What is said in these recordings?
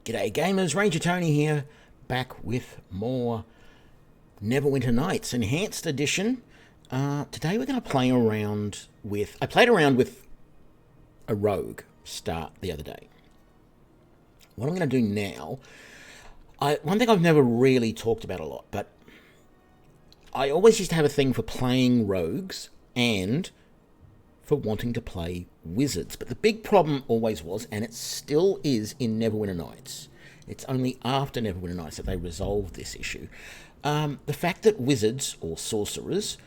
G'day gamers, Ranger Tony here, back with more Neverwinter Nights Enhanced Edition. Today we're going to play around with... I played around with a rogue start the other day. What I'm going to do now... one thing I've never really talked about a lot, but I always used to have a thing for playing rogues and for wanting to play wizards. But the big problem always was, and it still is in Neverwinter Nights, it's only after Neverwinter Nights that they resolved this issue, the fact that wizards or sorcerers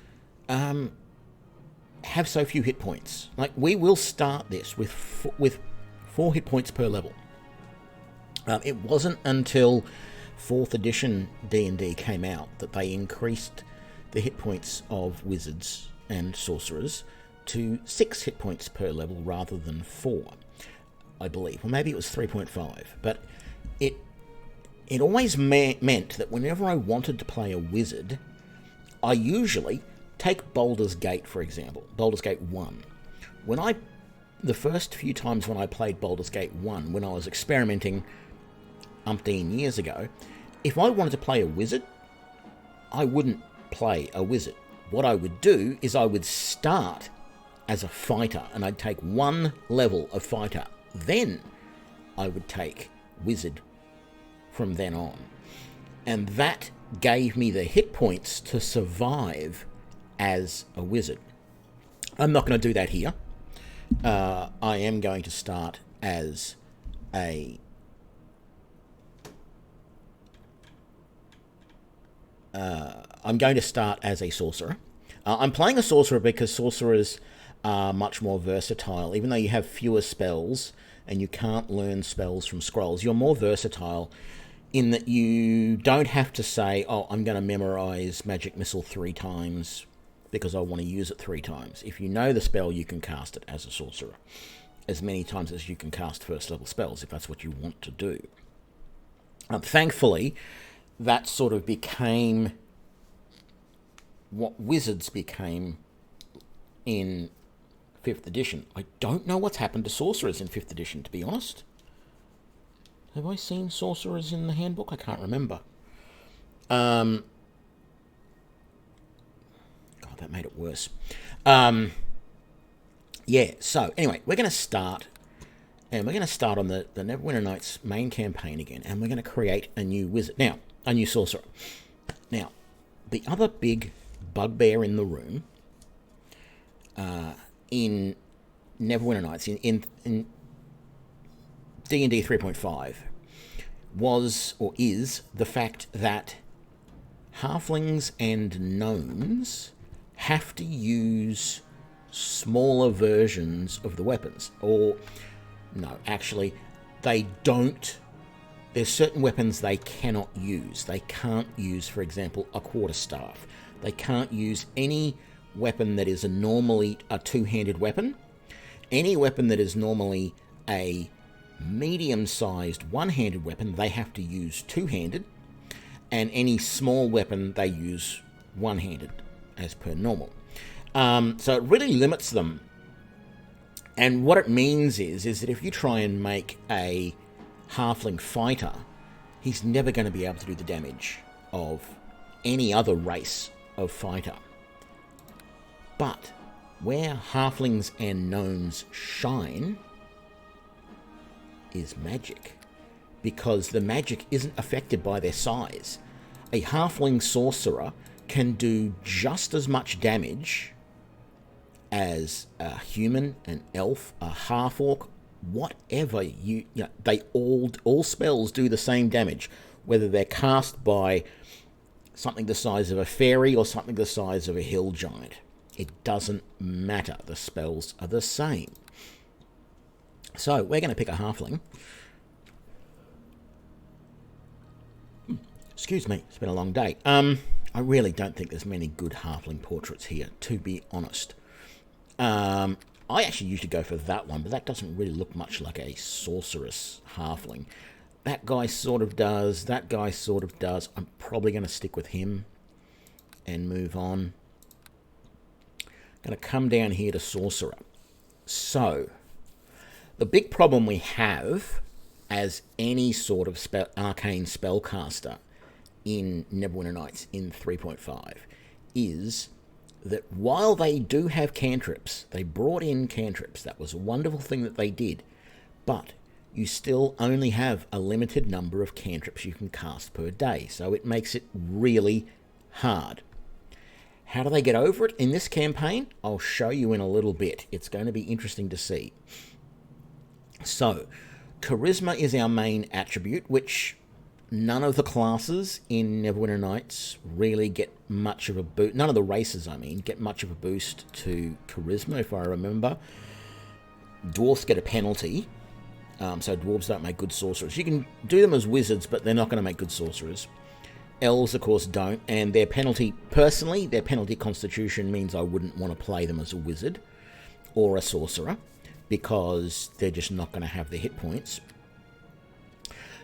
have so few hit points. Like, we will start this with 4 hit points per level. It wasn't until 4th edition D&D came out that they increased the hit points of wizards and sorcerers to 6 hit points per level rather than 4, I believe. Or maybe it was 3.5. But it always meant that whenever I wanted to play a wizard, I usually take Baldur's Gate, for example. Baldur's Gate 1. The first few times when I played Baldur's Gate 1, when I was experimenting umpteen years ago, if I wanted to play a wizard, I wouldn't play a wizard. What I would do is I would start as a fighter, and I'd take 1 level of fighter. Then I would take wizard from then on. And that gave me the hit points to survive as a wizard. I'm not going to do that here. I am going to start as a... I'm going to start as a sorcerer. I'm playing a sorcerer because sorcerers are much more versatile. Even though you have fewer spells and you can't learn spells from scrolls, you're more versatile in that you don't have to say, oh, I'm going to memorize Magic Missile 3 times because I want to use it 3 times. If you know the spell, you can cast it as a sorcerer as many times as you can cast first level spells, if that's what you want to do. Thankfully, that sort of became what wizards became in 5th edition. I don't know what's happened to sorcerers in 5th edition, to be honest. Have I seen sorcerers in the handbook? I can't remember. God, that made it worse. Yeah, so anyway, we're going to start, and we're going to start on the Neverwinter Nights main campaign again, and we're going to create a new wizard. Now, a new sorcerer. Now, the other big bugbear in the room in Neverwinter Nights, in D&D 3.5, was, or is, the fact that halflings and gnomes have to use smaller versions of the weapons. Or, no, actually, they don't. There's certain weapons they cannot use. They can't use, for example, a quarterstaff. They can't use any weapon that is normally a 2-handed weapon. Any weapon that is normally a medium-sized 1-handed weapon, they have to use 2-handed. And any small weapon, they use 1-handed, as per normal. So it really limits them. And what it means is that if you try and make a halfling fighter, he's never going to be able to do the damage of any other race of fighter. But where halflings and gnomes shine is magic, because the magic isn't affected by their size. A halfling sorcerer can do just as much damage as a human, an elf, a half-orc, whatever. You know, they all spells do the same damage, whether they're cast by something the size of a fairy or something the size of a hill giant. It doesn't matter. The spells are the same. So we're going to pick a halfling. Excuse me, it's been a long day. I really don't think there's many good halfling portraits here, to be honest. I actually usually go for that one, but that doesn't really look much like a sorceress halfling. That guy sort of does. That guy sort of does. I'm probably going to stick with him and move on. Going to come down here to sorcerer. So, the big problem we have as any sort of arcane spellcaster in Neverwinter Nights in 3.5 is that while they do have cantrips, they brought in cantrips. That was a wonderful thing that they did. But you still only have a limited number of cantrips you can cast per day. So it makes it really hard. How do they get over it in this campaign? I'll show you in a little bit. It's going to be interesting to see. So, Charisma is our main attribute, which none of the classes in Neverwinter Nights really get much of a boost. None of the races, I mean, get much of a boost to Charisma, if I remember. Dwarfs get a penalty, so dwarves don't make good sorcerers. You can do them as wizards, but they're not going to make good sorcerers. Elves, of course, don't, and their penalty, personally, their penalty constitution means I wouldn't want to play them as a wizard or a sorcerer, because they're just not going to have the hit points.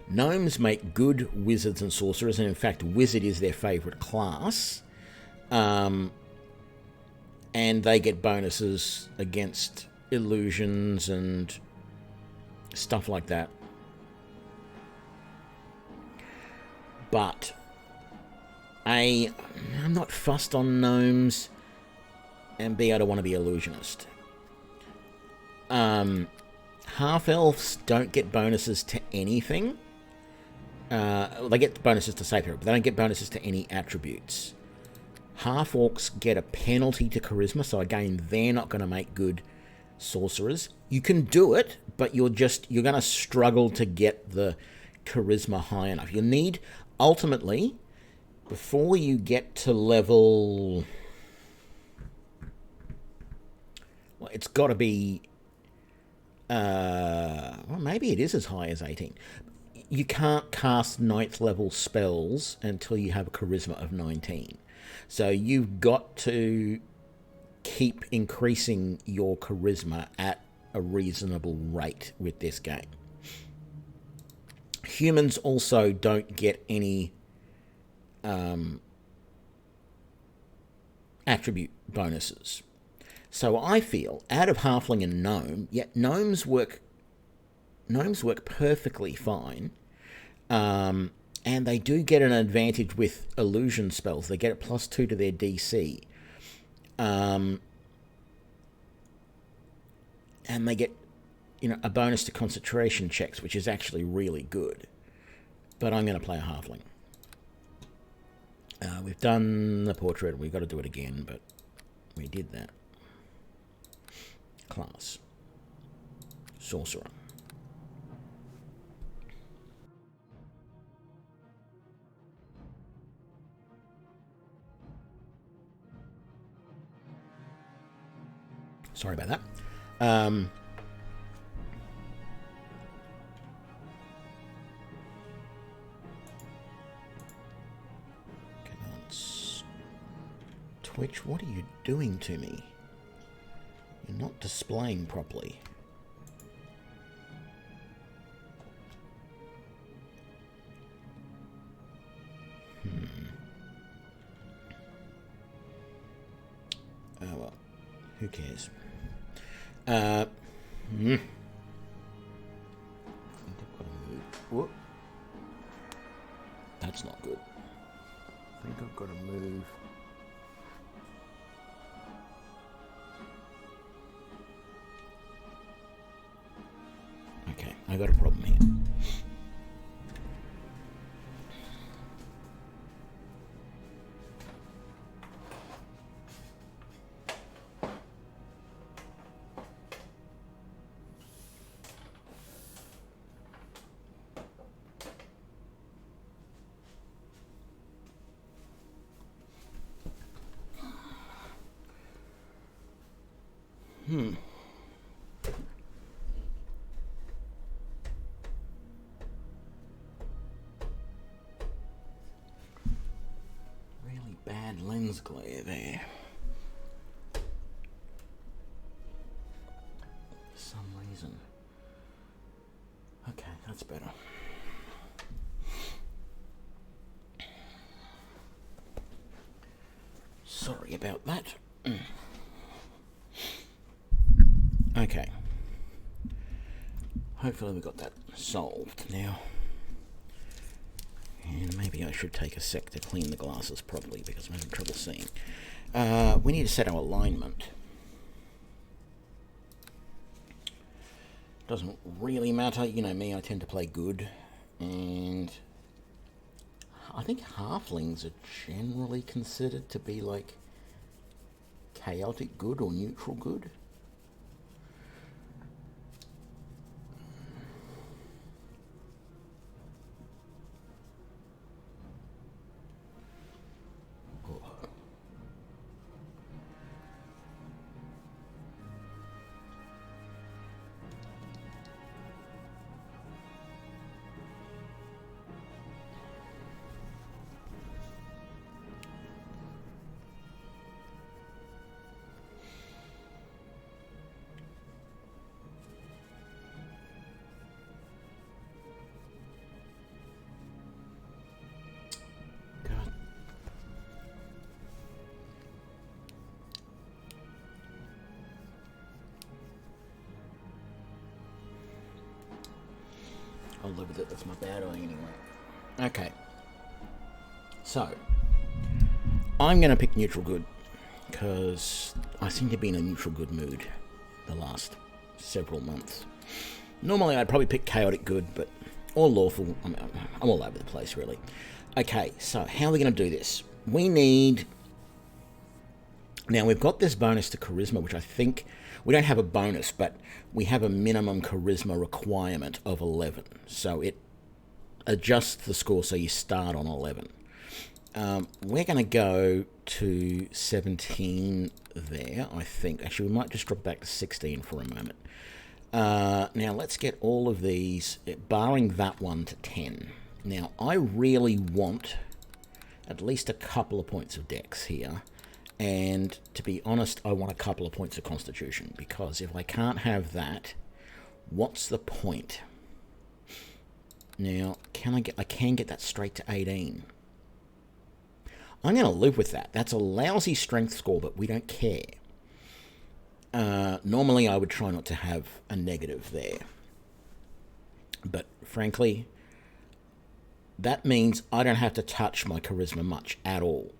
Gnomes make good wizards and sorcerers, and in fact, wizard is their favourite class. And they get bonuses against illusions and stuff like that. But A, I'm not fussed on gnomes, and B, I don't want to be illusionist. Half-elves don't get bonuses to anything. They get bonuses to save hero, but they don't get bonuses to any attributes. Half-orcs get a penalty to charisma, so again, they're not going to make good sorcerers. You can do it, but you're going to struggle to get the charisma high enough. You'll need, ultimately, before you get to level... Well, it's got to be... well, maybe it is as high as 18. You can't cast 9th level spells until you have a charisma of 19. So you've got to keep increasing your charisma at a reasonable rate with this game. Humans also don't get any attribute bonuses. So I feel, out of halfling and gnome, yet gnomes work perfectly fine, and they do get an advantage with illusion spells. They get a +2 to their DC, and they get, a bonus to concentration checks, which is actually really good. But I'm going to play a halfling. We've done the portrait. We've got to do it again, but we did that. Class. Sorcerer. Sorry about that. Twitch, what are you doing to me? You're not displaying properly. Oh well, who cares? I think I've got to move. Whoop. That's not good. I think I've got to move. Okay, I got a problem here. Really bad lens glare there. For some reason. Okay, that's better. Sorry about that. Okay. Hopefully we got that solved. Now, and maybe I should take a sec to clean the glasses properly because I'm having trouble seeing. We need to set our alignment. Doesn't really matter. You know me, I tend to play good. And I think halflings are generally considered to be like chaotic good or neutral good. I'll live with it, that's my bad eye anyway. Okay. So, I'm going to pick neutral good, because I seem to be in a neutral good mood the last several months. Normally I'd probably pick chaotic good, but or lawful. I'm all over the place, really. Okay, so how are we going to do this? We need... Now, we've got this bonus to charisma, which I think... We don't have a bonus, but we have a minimum charisma requirement of 11. So it adjusts the score so you start on 11. We're going to go to 17 there, I think. Actually, we might just drop back to 16 for a moment. Now, let's get all of these, barring that one, to 10. Now, I really want at least a couple of points of dex here. And to be honest, I want a couple of points of constitution, because if I can't have that, what's the point? Now, I can get that straight to 18. I'm going to live with that. That's a lousy strength score, but we don't care. Normally, I would try not to have a negative there. But frankly, that means I don't have to touch my charisma much at all.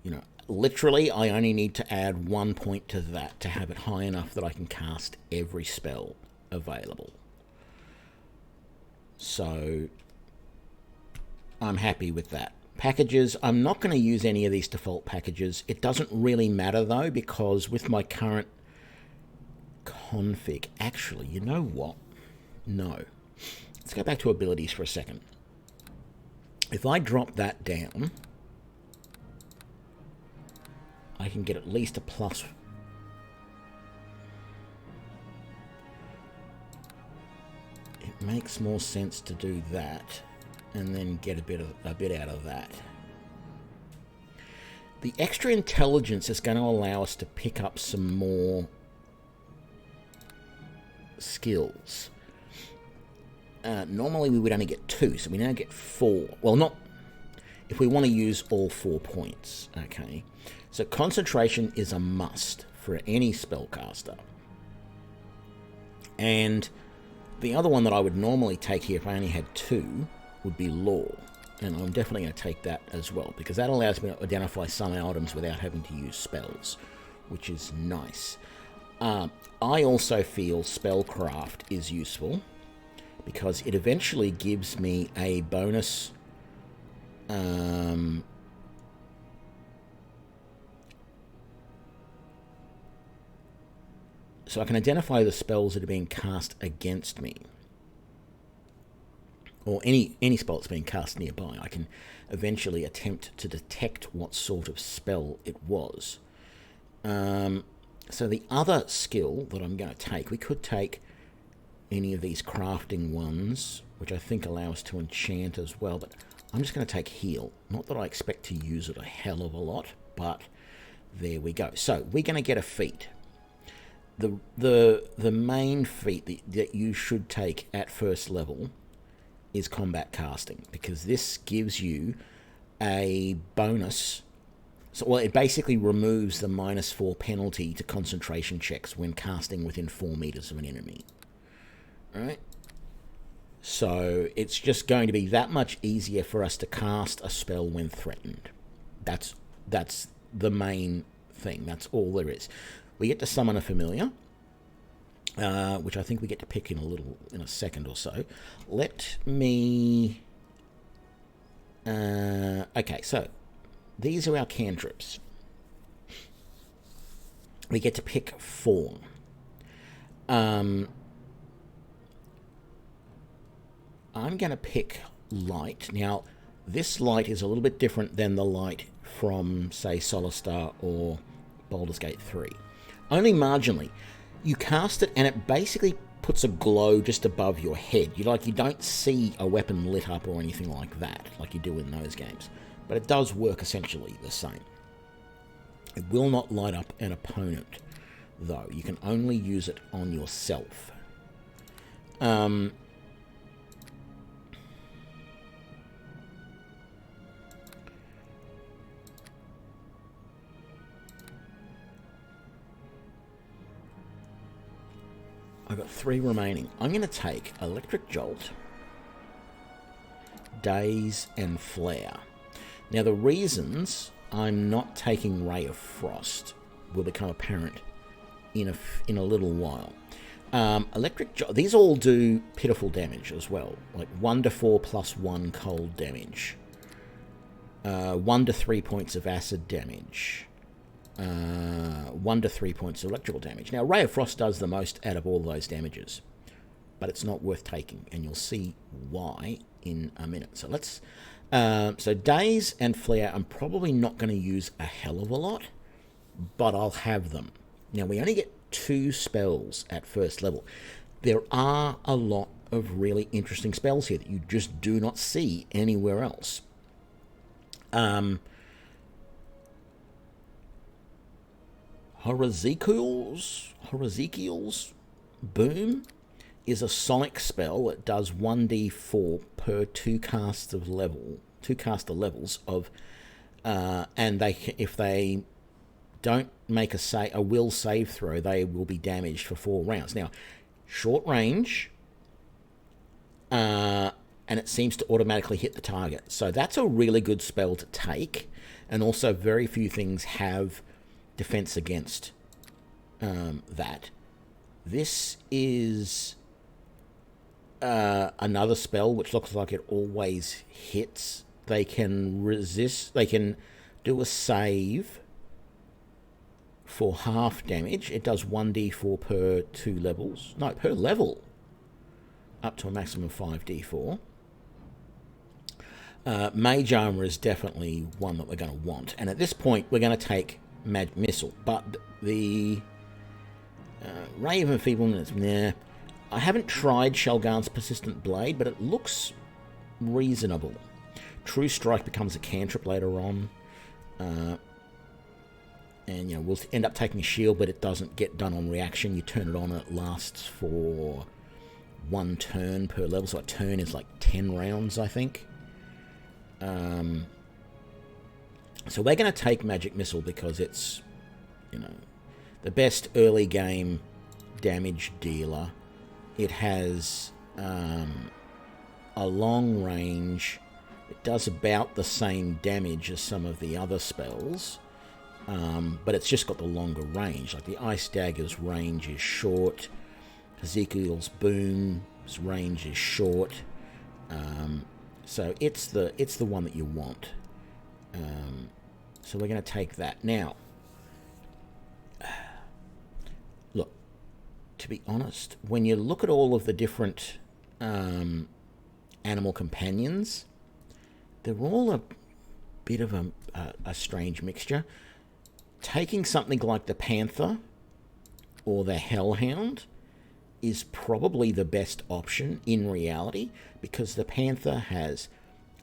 You know, literally, I only need to add 1 point to that to have it high enough that I can cast every spell available. So, I'm happy with that. Packages, I'm not going to use any of these default packages. It doesn't really matter, though, because with my current config... Actually, you know what? No. Let's go back to abilities for a second. If I drop that down... I can get at least a plus. It makes more sense to do that and then get a bit out of that. The extra intelligence is going to allow us to pick up some more skills. Normally we would only get 2, so we now get 4. Well, not if we want to use all 4 points, okay? So concentration is a must for any spellcaster. And the other one that I would normally take here if I only had 2 would be law. And I'm definitely going to take that as well, because that allows me to identify some items without having to use spells, which is nice. I also feel spellcraft is useful, because it eventually gives me a bonus... So I can identify the spells that are being cast against me. Or any spell that's being cast nearby. I can eventually attempt to detect what sort of spell it was. So the other skill that I'm going to take, we could take any of these crafting ones, which I think allow us to enchant as well, but I'm just going to take heal. Not that I expect to use it a hell of a lot, but there we go. So we're going to get a feat. The main feat that you should take at first level is combat casting, because this gives you a bonus. So, well, it basically removes the -4 penalty to concentration checks when casting within 4 meters of an enemy. All right? So it's just going to be that much easier for us to cast a spell when threatened. That's the main thing. That's all there is. We get to summon a familiar, which I think we get to pick in a second or so. Let me... okay, so these are our cantrips. We get to pick 4. I'm going to pick light. Now, this light is a little bit different than the light from, say, Solar Star or Baldur's Gate 3. Only marginally. You cast it and it basically puts a glow just above your head. You don't see a weapon lit up or anything like that, like you do in those games. But it does work essentially the same. It will not light up an opponent, though. You can only use it on yourself. I've got 3 remaining. I'm going to take Electric Jolt, Daze, and Flare. Now, the reasons I'm not taking Ray of Frost will become apparent in a little while. Electric Jolt, these all do pitiful damage as well, like 1 to 4 plus 1 cold damage, 1 to 3 points of acid damage, 1 to 3 points of electrical damage. Now, Ray of Frost does the most out of all those damages, but it's not worth taking, and you'll see why in a minute. So let's... so Daze and Flare, I'm probably not going to use a hell of a lot, but I'll have them. Now, we only get 2 spells at first level. There are a lot of really interesting spells here that you just do not see anywhere else. Horazekiel's Boom is a sonic spell that does 1d4 per 2 caster levels of, and if they don't make a will save throw, they will be damaged for 4 rounds. Now, short range, and it seems to automatically hit the target. So that's a really good spell to take, and also very few things have defense against that. This is another spell which looks like it always hits. They can resist. They can do a save for half damage. It does 1d4 per 2 levels. No, per level. Up to a maximum of 5d4. Mage Armor is definitely one that we're going to want. And at this point, we're going to take Magic Missile. But the Ray of Enfeeblement, nah. I haven't tried Shelgarn's Persistent Blade, but it looks reasonable. True Strike becomes a cantrip later on. And, we'll end up taking a shield, but it doesn't get done on reaction. You turn it on and it lasts for 1 turn per level. So a turn is like 10 rounds, I think. So we're going to take Magic Missile because it's, the best early game damage dealer. It has a long range. It does about the same damage as some of the other spells, but it's just got the longer range. Like the Ice Dagger's range is short. Ezekiel's Boom's range is short. So it's the one that you want. So we're going to take that. Now, look, to be honest, when you look at all of the different animal companions, they're all a bit of a strange mixture. Taking something like the Panther or the Hellhound is probably the best option in reality, because the Panther has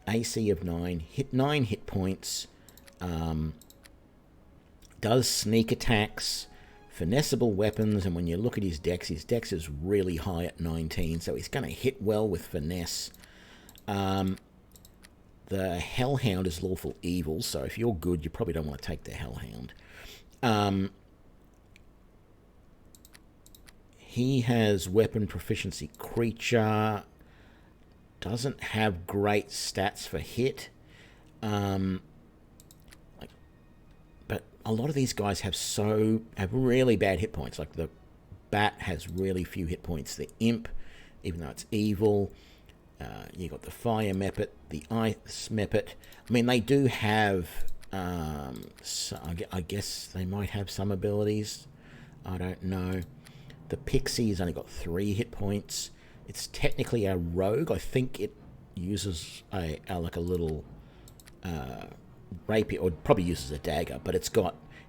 AC of 9 hit points, does sneak attacks, finessable weapons, and when you look at his dex is really high at 19, so he's going to hit well with finesse. The Hellhound is lawful evil, so if you're good, you probably don't want to take the Hellhound. He has weapon proficiency creature, doesn't have great stats for hit. But a lot of these guys have really bad hit points. Like the bat has really few hit points. The imp, even though it's evil, you got the fire meppet, the ice meppet. I mean, they do have. So I guess they might have some abilities. I don't know. The pixie's only got 3 hit points. It's technically a rogue. I think it uses a little rapier, or probably uses a dagger, but it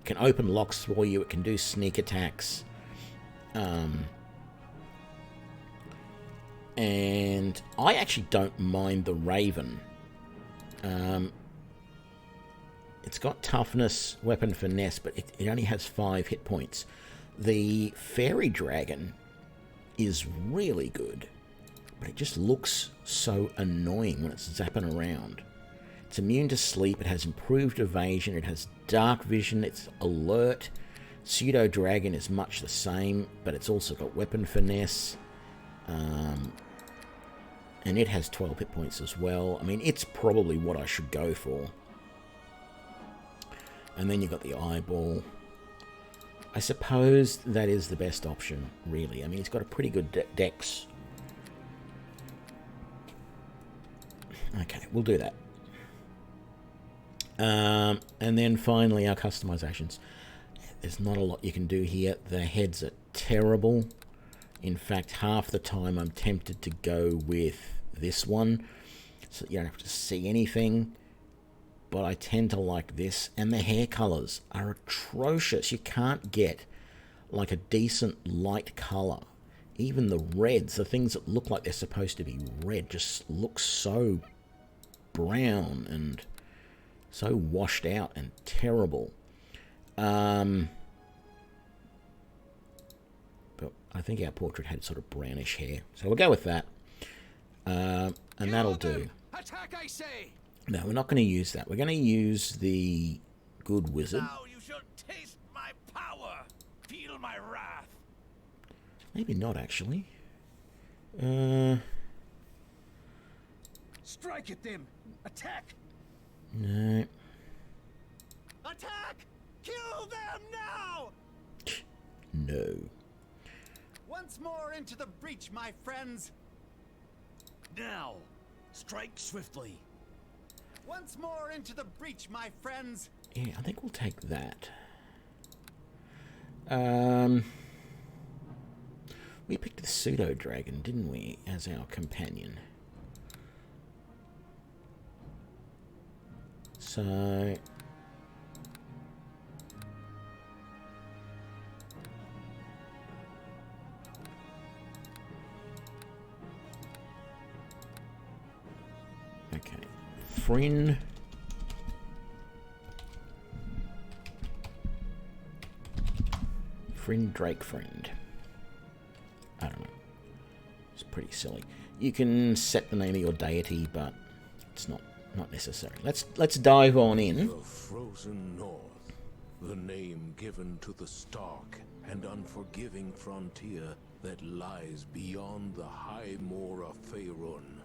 can open locks for you. It can do sneak attacks. And I actually don't mind the Raven. It's got toughness, weapon finesse, but it only has 5 hit points. The Fairy Dragon is really good, but it just looks so annoying when it's zapping around. It's immune to sleep, it has improved evasion, it has dark vision, it's alert. Pseudo Dragon is much the same, but it's also got weapon finesse. And it has 12 hit points as well. I mean, it's probably what I should go for. And then you've got the Eyeball. I suppose that is the best option, really. I mean, it's got a pretty good dex. Okay, we'll do that. And then finally, our customizations. There's not a lot you can do here. The heads are terrible. In fact, half the time I'm tempted to go with this one, so you don't have to see anything. But I tend to like this, and the hair colors are atrocious. You can't get like a decent light color. Even the reds, the things that look like they're supposed to be red, just look so brown and so washed out and terrible. But I think our portrait had sort of brownish hair, so we'll go with that. And that'll do. Attack, I say! No, we're not going to use that. We're going to use the Good Wizard. Now you shall taste my power. Feel my wrath. Maybe not, actually. Strike at them. Attack. No. Attack! Kill them now! No. Once more into the breach, my friends. Now, strike swiftly. Once more into the breach, my friends. Yeah, I think we'll take that. We picked the Pseudo Dragon, didn't we, as our companion? So... okay. Friend. Drake friend. I don't know. It's pretty silly. You can set the name of your deity, but it's not necessary. Let's dive on in. The frozen north, the name given to the stark and unforgiving frontier that lies beyond the high moor of Faerun.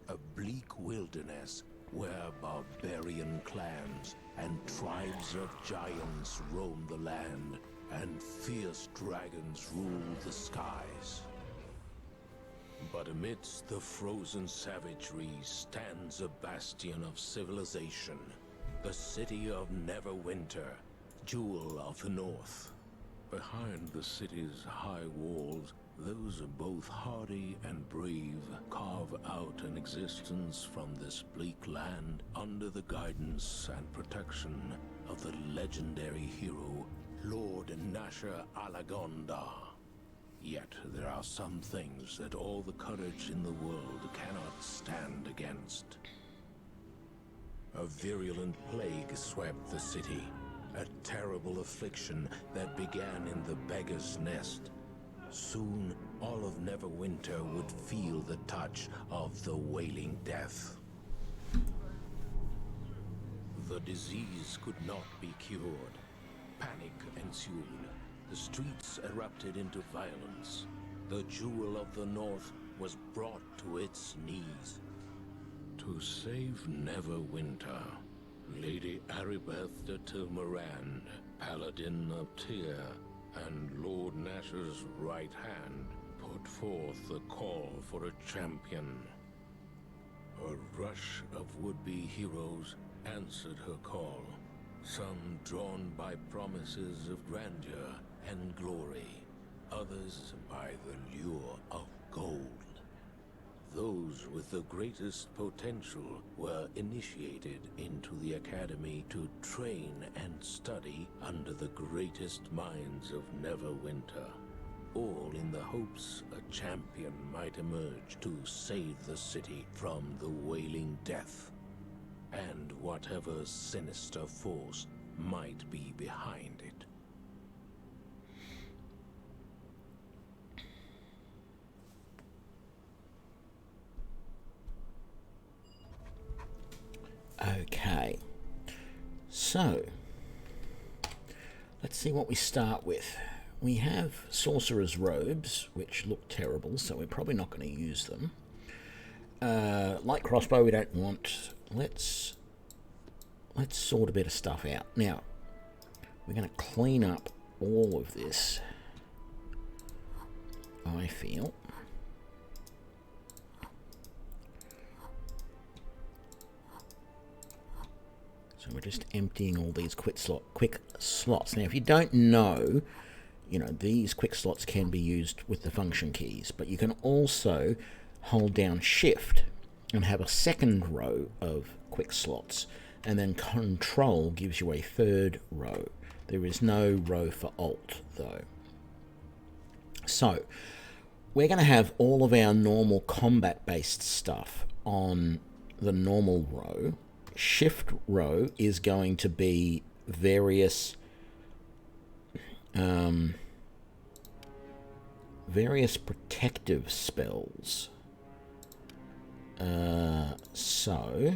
A bleak wilderness where barbarian clans and tribes of giants roam the land and fierce dragons rule the skies. But amidst the frozen savagery stands a bastion of civilization, the city of Neverwinter, jewel of the north. Behind the city's high walls, those both hardy and brave carve out an existence from this bleak land under the guidance and protection of the legendary hero, Lord Nasher Alagonda. Yet there are some things that all the courage in the world cannot stand against. A virulent plague swept the city, a terrible affliction that began in the beggar's nest. Soon, all of Neverwinter would feel the touch of the Wailing Death. The disease could not be cured. Panic ensued. The streets erupted into violence. The jewel of the north was brought to its knees. To save Neverwinter, Lady Aribeth de Tilmarand, Paladin of Tyr, and Lord Nash's right hand, put forth the call for a champion. A rush of would-be heroes answered her call, some drawn by promises of grandeur and glory, others by the lure of gold. Those with the greatest potential were initiated into the academy to train and study under the greatest minds of Neverwinter, all in the hopes a champion might emerge to save the city from the wailing death, and whatever sinister force might be behind it. Okay, so let's see what we start with. We have Sorcerer's robes, which look terrible, so we're probably not going to use them. Light crossbow we don't want. Let's sort a bit of stuff out. Now, we're going to clean up all of this, I feel. So we're just emptying all these quick slots. Now, if you don't know, these quick slots can be used with the function keys, but you can also hold down Shift and have a second row of quick slots, and then Control gives you a third row. There is no row for Alt, though. So we're going to have all of our normal combat-based stuff on the normal row. Shift row is going to be various protective spells. So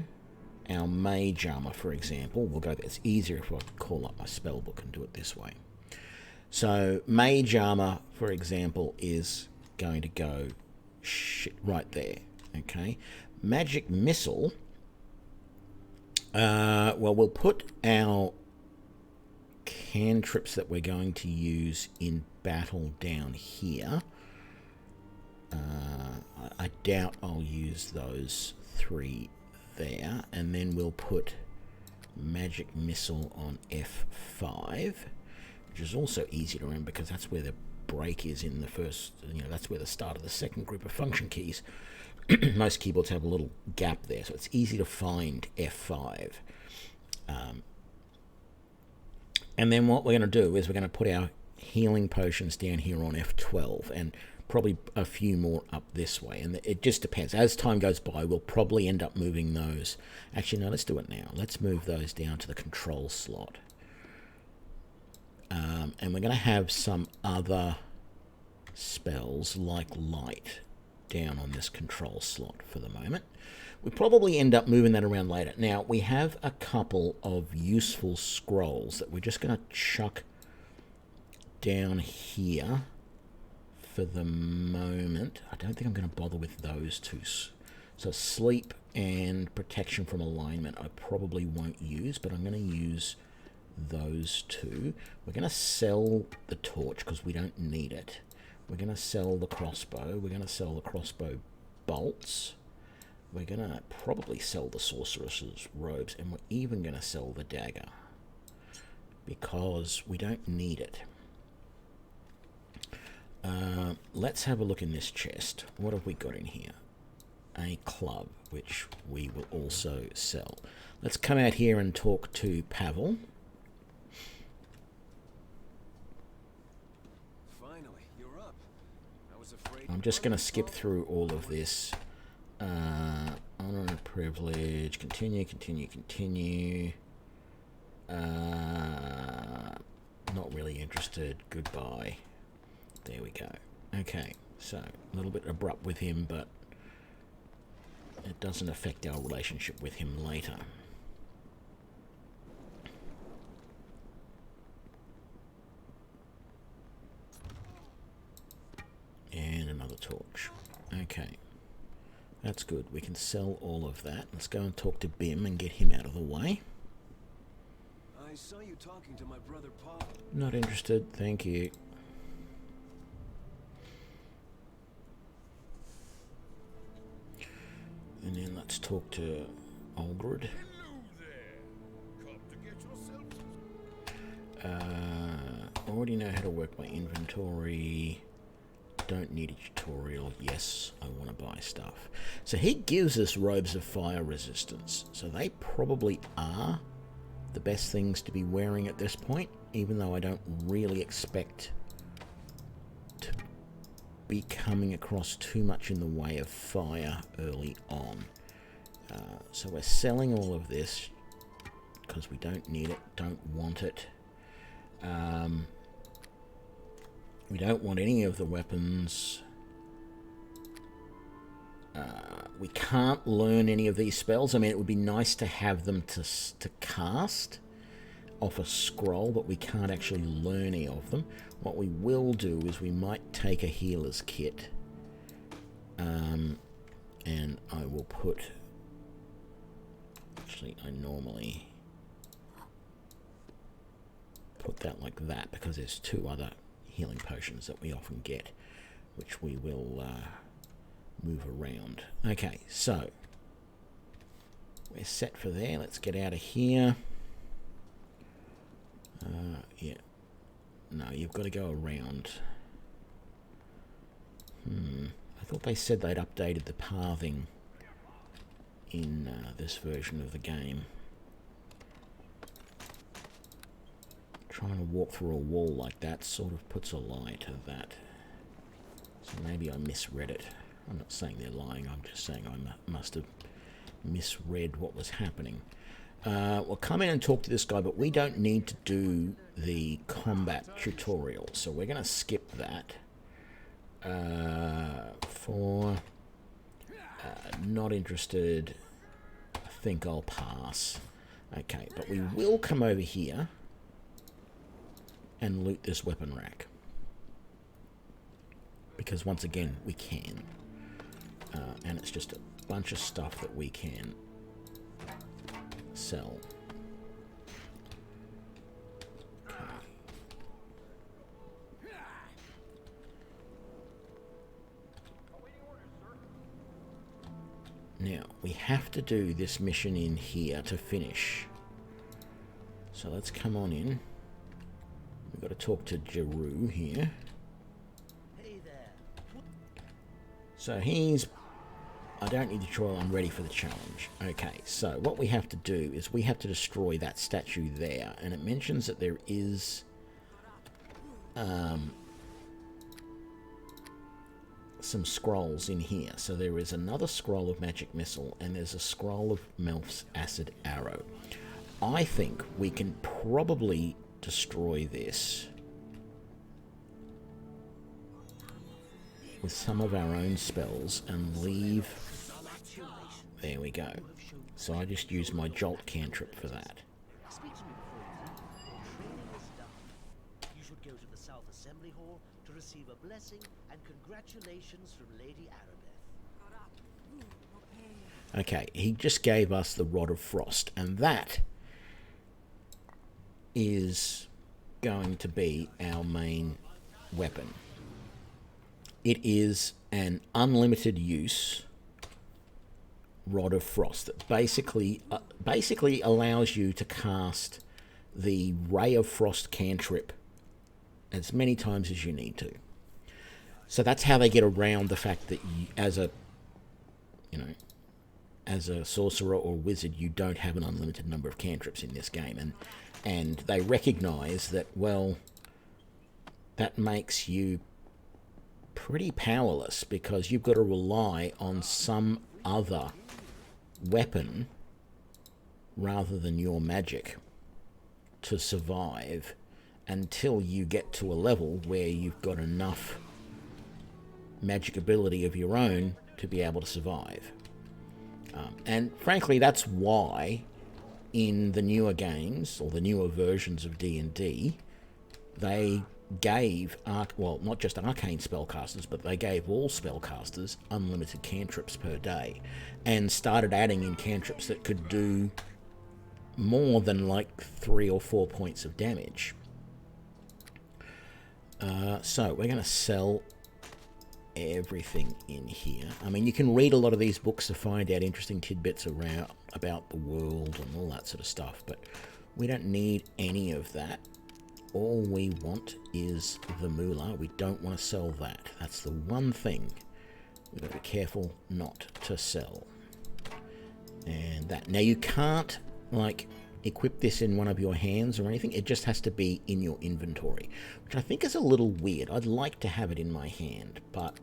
our mage armor, for example, we'll go. It's easier if I call up my spell book and do it this way. So mage armor, for example, is going to go right there. Okay, magic missile. Well, we'll put our cantrips that we're going to use in battle down here. I doubt I'll use those 3 there. And then we'll put magic missile on F5, which is also easy to remember because that's where the break is in the first, that's where the start of the second group of function keys. Most keyboards have a little gap there, so it's easy to find F5. And then what we're going to do is we're going to put our healing potions down here on F12 and probably a few more up this way. And it just depends. As time goes by, we'll probably end up moving those. Actually, no, let's do it now. Let's move those down to the control slot. And we're going to have some other spells like light down on this control slot for the moment. We probably end up moving that around later. Now, we have a couple of useful scrolls that we're just going to chuck down here for the moment. I don't think I'm going to bother with those two. So sleep and protection from alignment I probably won't use, but I'm going to use those two. We're going to sell the torch because we don't need it. We're going to sell the crossbow. We're going to sell the crossbow bolts. We're going to probably sell the sorcerer's robes. And we're even going to sell the dagger. Because we don't need it. Let's have a look in this chest. What have we got in here? A club, which we will also sell. Let's come out here and talk to Pavel. I'm just going to skip through all of this. Honor and privilege. Continue. Not really interested. Goodbye. There we go. Okay, so a little bit abrupt with him, but it doesn't affect our relationship with him later. And another torch. Okay. That's good. We can sell all of that. Let's go and talk to Bim and get him out of the way. I saw you talking to my brother Paul. Not interested. Thank you. And then let's talk to Olgrid. Already know how to work my inventory. Don't need a tutorial. Yes, I want to buy stuff. So he gives us robes of fire resistance. So they probably are the best things to be wearing at this point, even though I don't really expect to be coming across too much in the way of fire early on. So we're selling all of this because we don't need it, don't want it. We don't want any of the weapons. We can't learn any of these spells. I mean, it would be nice to have them to cast off a scroll, but we can't actually learn any of them. What we will do is we might take a healer's kit. And I will put... Actually, I normally put that like that because there's two other healing potions that we often get, which we will move around. Okay, so we're set for there. Let's get out of here. Yeah. No, you've got to go around. I thought they said they'd updated the pathing in this version of the game. Trying to walk through a wall like that sort of puts a lie to that. So maybe I misread it. I'm not saying they're lying, I'm just saying I must have misread what was happening. We'll come in and talk to this guy, but we don't need to do the combat tutorial, so we're going to skip that. Not interested. I think I'll pass. Okay, but we will come over here and loot this weapon rack. Because once again, we can. And it's just a bunch of stuff that we can sell. Okay. Now, we have to do this mission in here to finish. So let's come on in. We've got to talk to Jeru here. Hey there. So he's... I don't need the tutorial, I'm ready for the challenge. Okay, so what we have to do is we have to destroy that statue there. And it mentions that there is... some scrolls in here. So there is another scroll of magic missile and there's a scroll of Melf's acid arrow. I think we can probably destroy this with some of our own spells and leave. There we go. So I just use my jolt cantrip for that. You should go to the South Assembly Hall to receive a blessing and congratulations from Lady Arabeth. Okay, he just gave us the Rod of Frost, and that is going to be our main weapon. It is an unlimited use Rod of Frost that basically allows you to cast the Ray of Frost cantrip as many times as you need to. So that's how they get around the fact that you, as a sorcerer or wizard, you don't have an unlimited number of cantrips in this game, and they recognize that, well, that makes you pretty powerless because you've got to rely on some other weapon rather than your magic to survive until you get to a level where you've got enough magic ability of your own to be able to survive. And frankly, that's why in the newer games, or the newer versions of D&D, they gave, well, not just arcane spellcasters, but they gave all spellcasters unlimited cantrips per day, and started adding in cantrips that could do more than like 3 or 4 points of damage. So we're going to sell everything in here. I mean, you can read a lot of these books to find out interesting tidbits around about the world and all that sort of stuff, but we don't need any of that. All we want is the moolah. We don't want to sell that. That's the one thing we've got to be careful not to sell. And that. Now, you can't, like, equip this in one of your hands or anything. It just has to be in your inventory, which I think is a little weird. I'd like to have it in my hand, but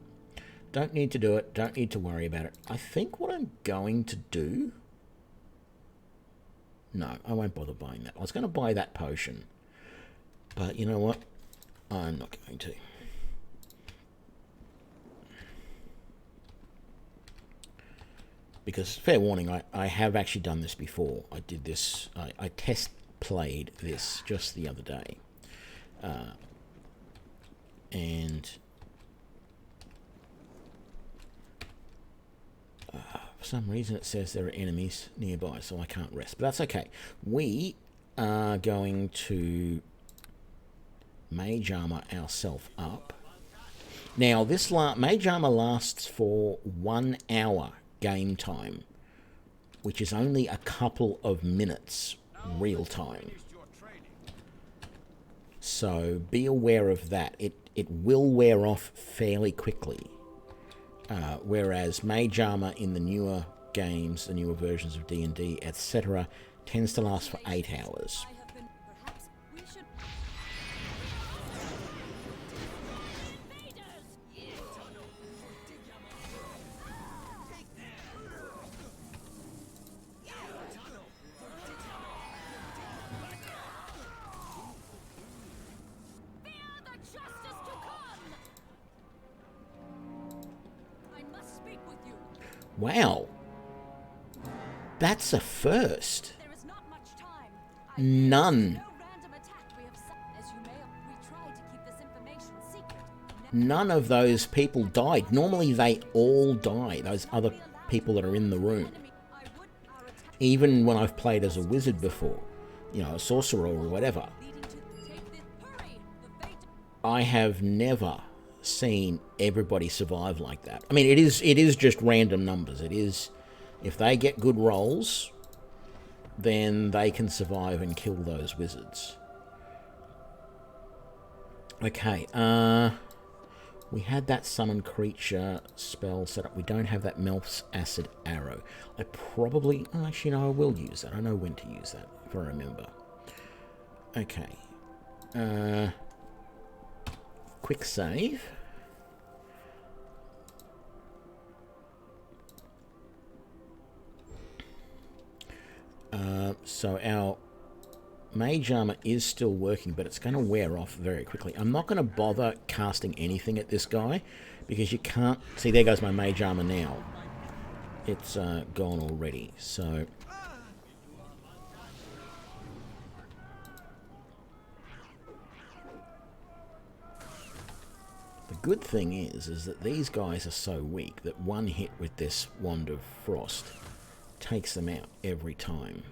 don't need to do it. Don't need to worry about it. I think what I'm going to do... No, I won't bother buying that. I was going to buy that potion, but you know what? I'm not going to. Because, fair warning, I have actually done this before. I did this, I test played this just the other day. And for some reason it says there are enemies nearby, so I can't rest. But that's okay. We are going to mage armor ourselves up. Now, this mage armor lasts for 1 hour game time, which is only a couple of minutes real time. So be aware of that. It will wear off fairly quickly. Whereas mage armor in the newer games, the newer versions of D&D, etc., tends to last for 8 hours. Wow. That's a first. None. None of those people died. Normally they all die, those other people that are in the room. Even when I've played as a wizard before, you know, a sorcerer or whatever, I have never seen everybody survive like that. I mean, it is just random numbers. It is, if they get good rolls, then they can survive and kill those wizards. Okay, we had that summon creature spell set up. We don't have that Melf's acid arrow. I probably, actually no, I will use that. I know when to use that if I remember. Okay. Quick save. So our mage armor is still working, but it's going to wear off very quickly. I'm not going to bother casting anything at this guy because you can't see. There goes my mage armor now. It's gone already. So the good thing is that these guys are so weak that one hit with this Wand of Frost takes them out every time.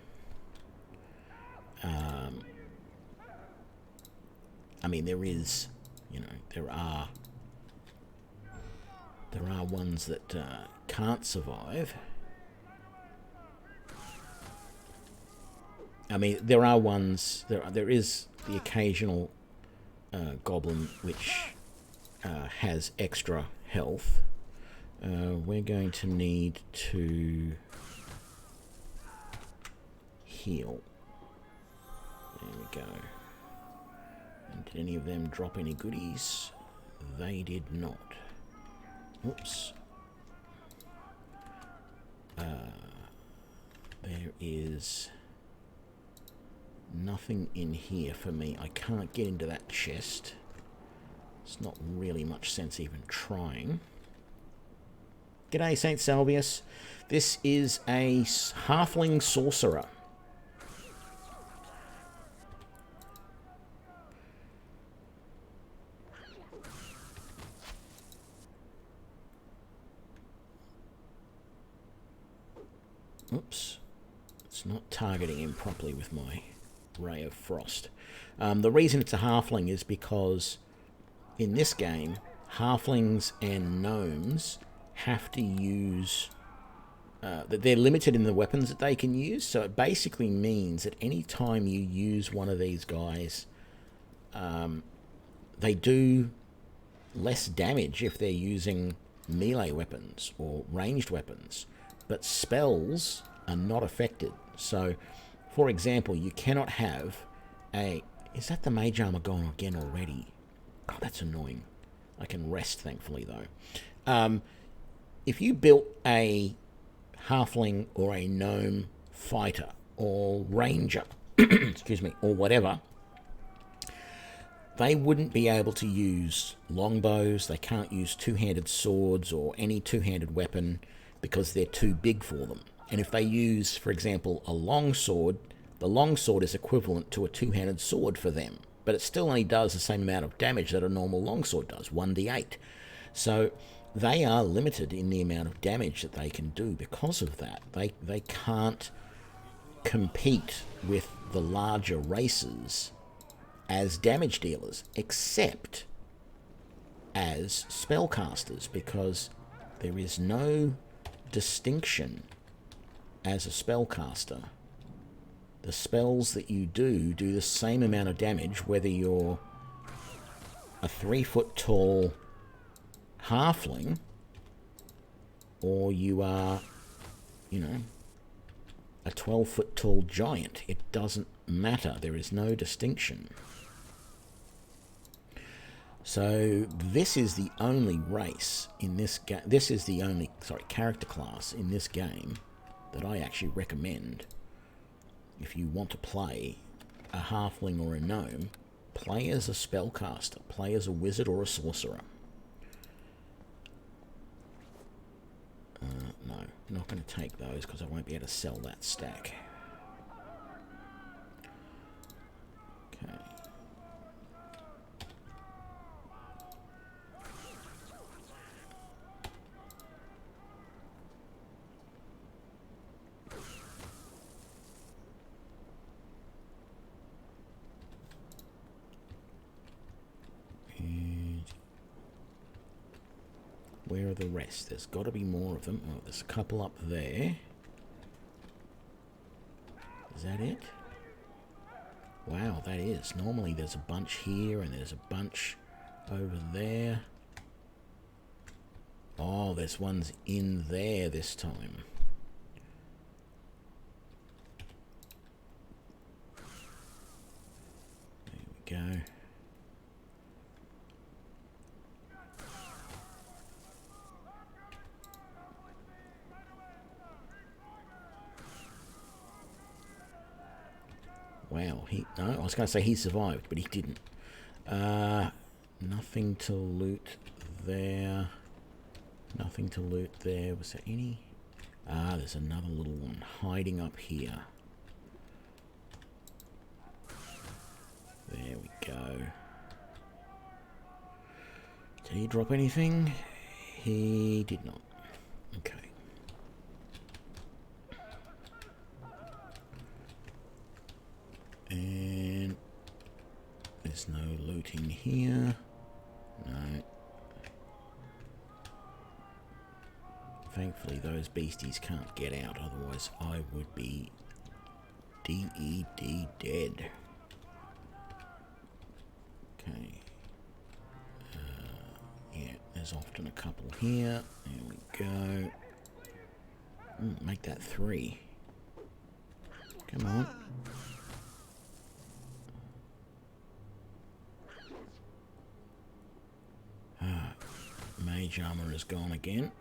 I mean, there is, you know, there are ones that can't survive. I mean, there are ones, there is the occasional goblin which has extra health. We're going to need to heal. There we go. And did any of them drop any goodies? They did not. Oops. There is nothing in here for me. I can't get into that chest. It's not really much sense even trying. G'day, St. Salvius. This is a halfling sorcerer. Oops. It's not targeting him properly with my Ray of Frost. The reason it's a halfling is because in this game, halflings and gnomes have to use... they're limited in the weapons that they can use, so it basically means that any time you use one of these guys, they do less damage if they're using melee weapons or ranged weapons, but spells are not affected. So, for example, you cannot have a... Is that the mage armor gone again already? Oh, that's annoying. I can rest, thankfully, though. If you built a halfling or a gnome fighter or ranger, excuse me, or whatever, they wouldn't be able to use longbows. They can't use two-handed swords or any two-handed weapon because they're too big for them. And if they use, for example, a longsword, the longsword is equivalent to a two-handed sword for them, but it still only does the same amount of damage that a normal longsword does, 1d8. So they are limited in the amount of damage that they can do because of that. They can't compete with the larger races as damage dealers, except as spellcasters, because there is no distinction as a spellcaster. The spells that you do the same amount of damage whether you're a 3-foot tall halfling or you are, you know, a 12-foot tall giant. It doesn't matter. There is no distinction. So this is the only race in this game. This is the only, character class in this game that I actually recommend. If you want to play a halfling or a gnome, play as a spellcaster, play as a wizard or a sorcerer. No, I'm not going to take those because I won't be able to sell that stack. Okay. Where are the rest? There's got to be more of them. Oh, there's a couple up there. Is that it? Wow, that is. Normally there's a bunch here and there's a bunch over there. Oh, there's ones in there this time. There we go. Wow, no, I was going to say he survived, but he didn't. Nothing to loot there. Nothing to loot there. Was there any? There's another little one hiding up here. There we go. Did he drop anything? He did not. Okay. And there's no looting here. No. Thankfully those beasties can't get out, otherwise I would be DED dead. Okay. Yeah, there's often a couple here. There we go. Make that 3. Come on. Mage armor is gone again.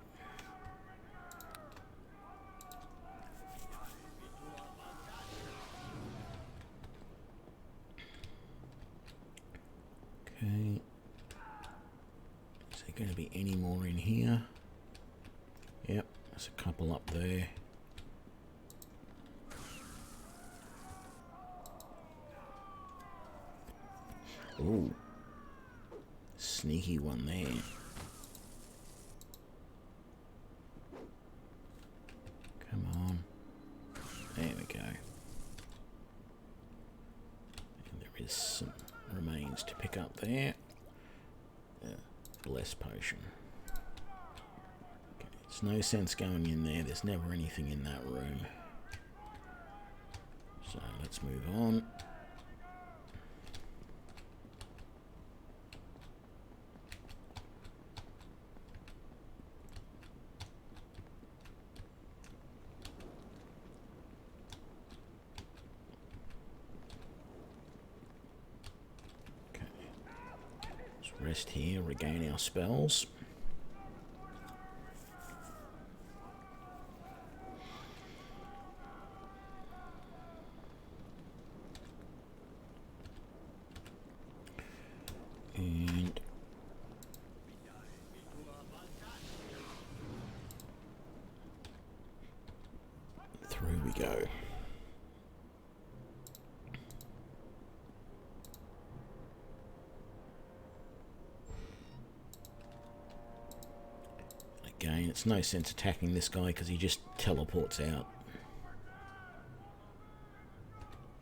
Okay. Is there going to be any more in here? Yep, there's a couple up there. Ooh. Sneaky one there. Come on. there. Bless potion. Okay, there's no sense going in there. There's never anything in that room. So let's move on. Rest here, regain our spells. And through we go. Again, it's no sense attacking this guy because he just teleports out.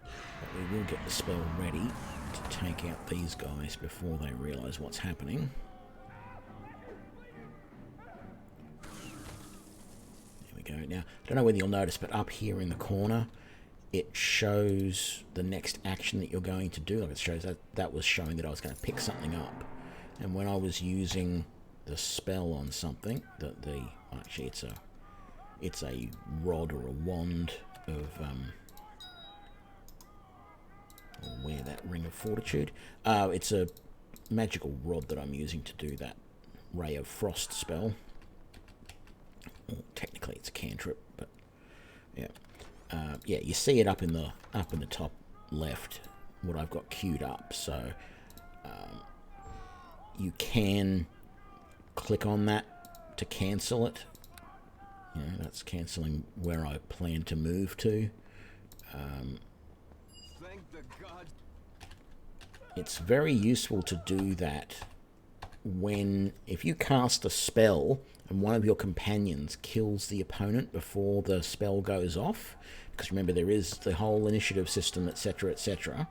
But we will get the spell ready to take out these guys before they realise what's happening. There we go. Now, I don't know whether you'll notice, but up here in the corner, it shows the next action that you're going to do. Like it shows that was showing that I was going to pick something up. And when I was using the spell on something, actually it's a rod or a wand of where that ring of fortitude. It's a magical rod that I'm using to do that ray of frost spell. Well, technically it's a cantrip, but yeah, yeah. You see it up in the top left what I've got queued up. So you can click on that to cancel it. You know, that's cancelling where I plan to move to. Thank the god. It's very useful to do that if you cast a spell and one of your companions kills the opponent before the spell goes off, because remember there is the whole initiative system, etc., etc.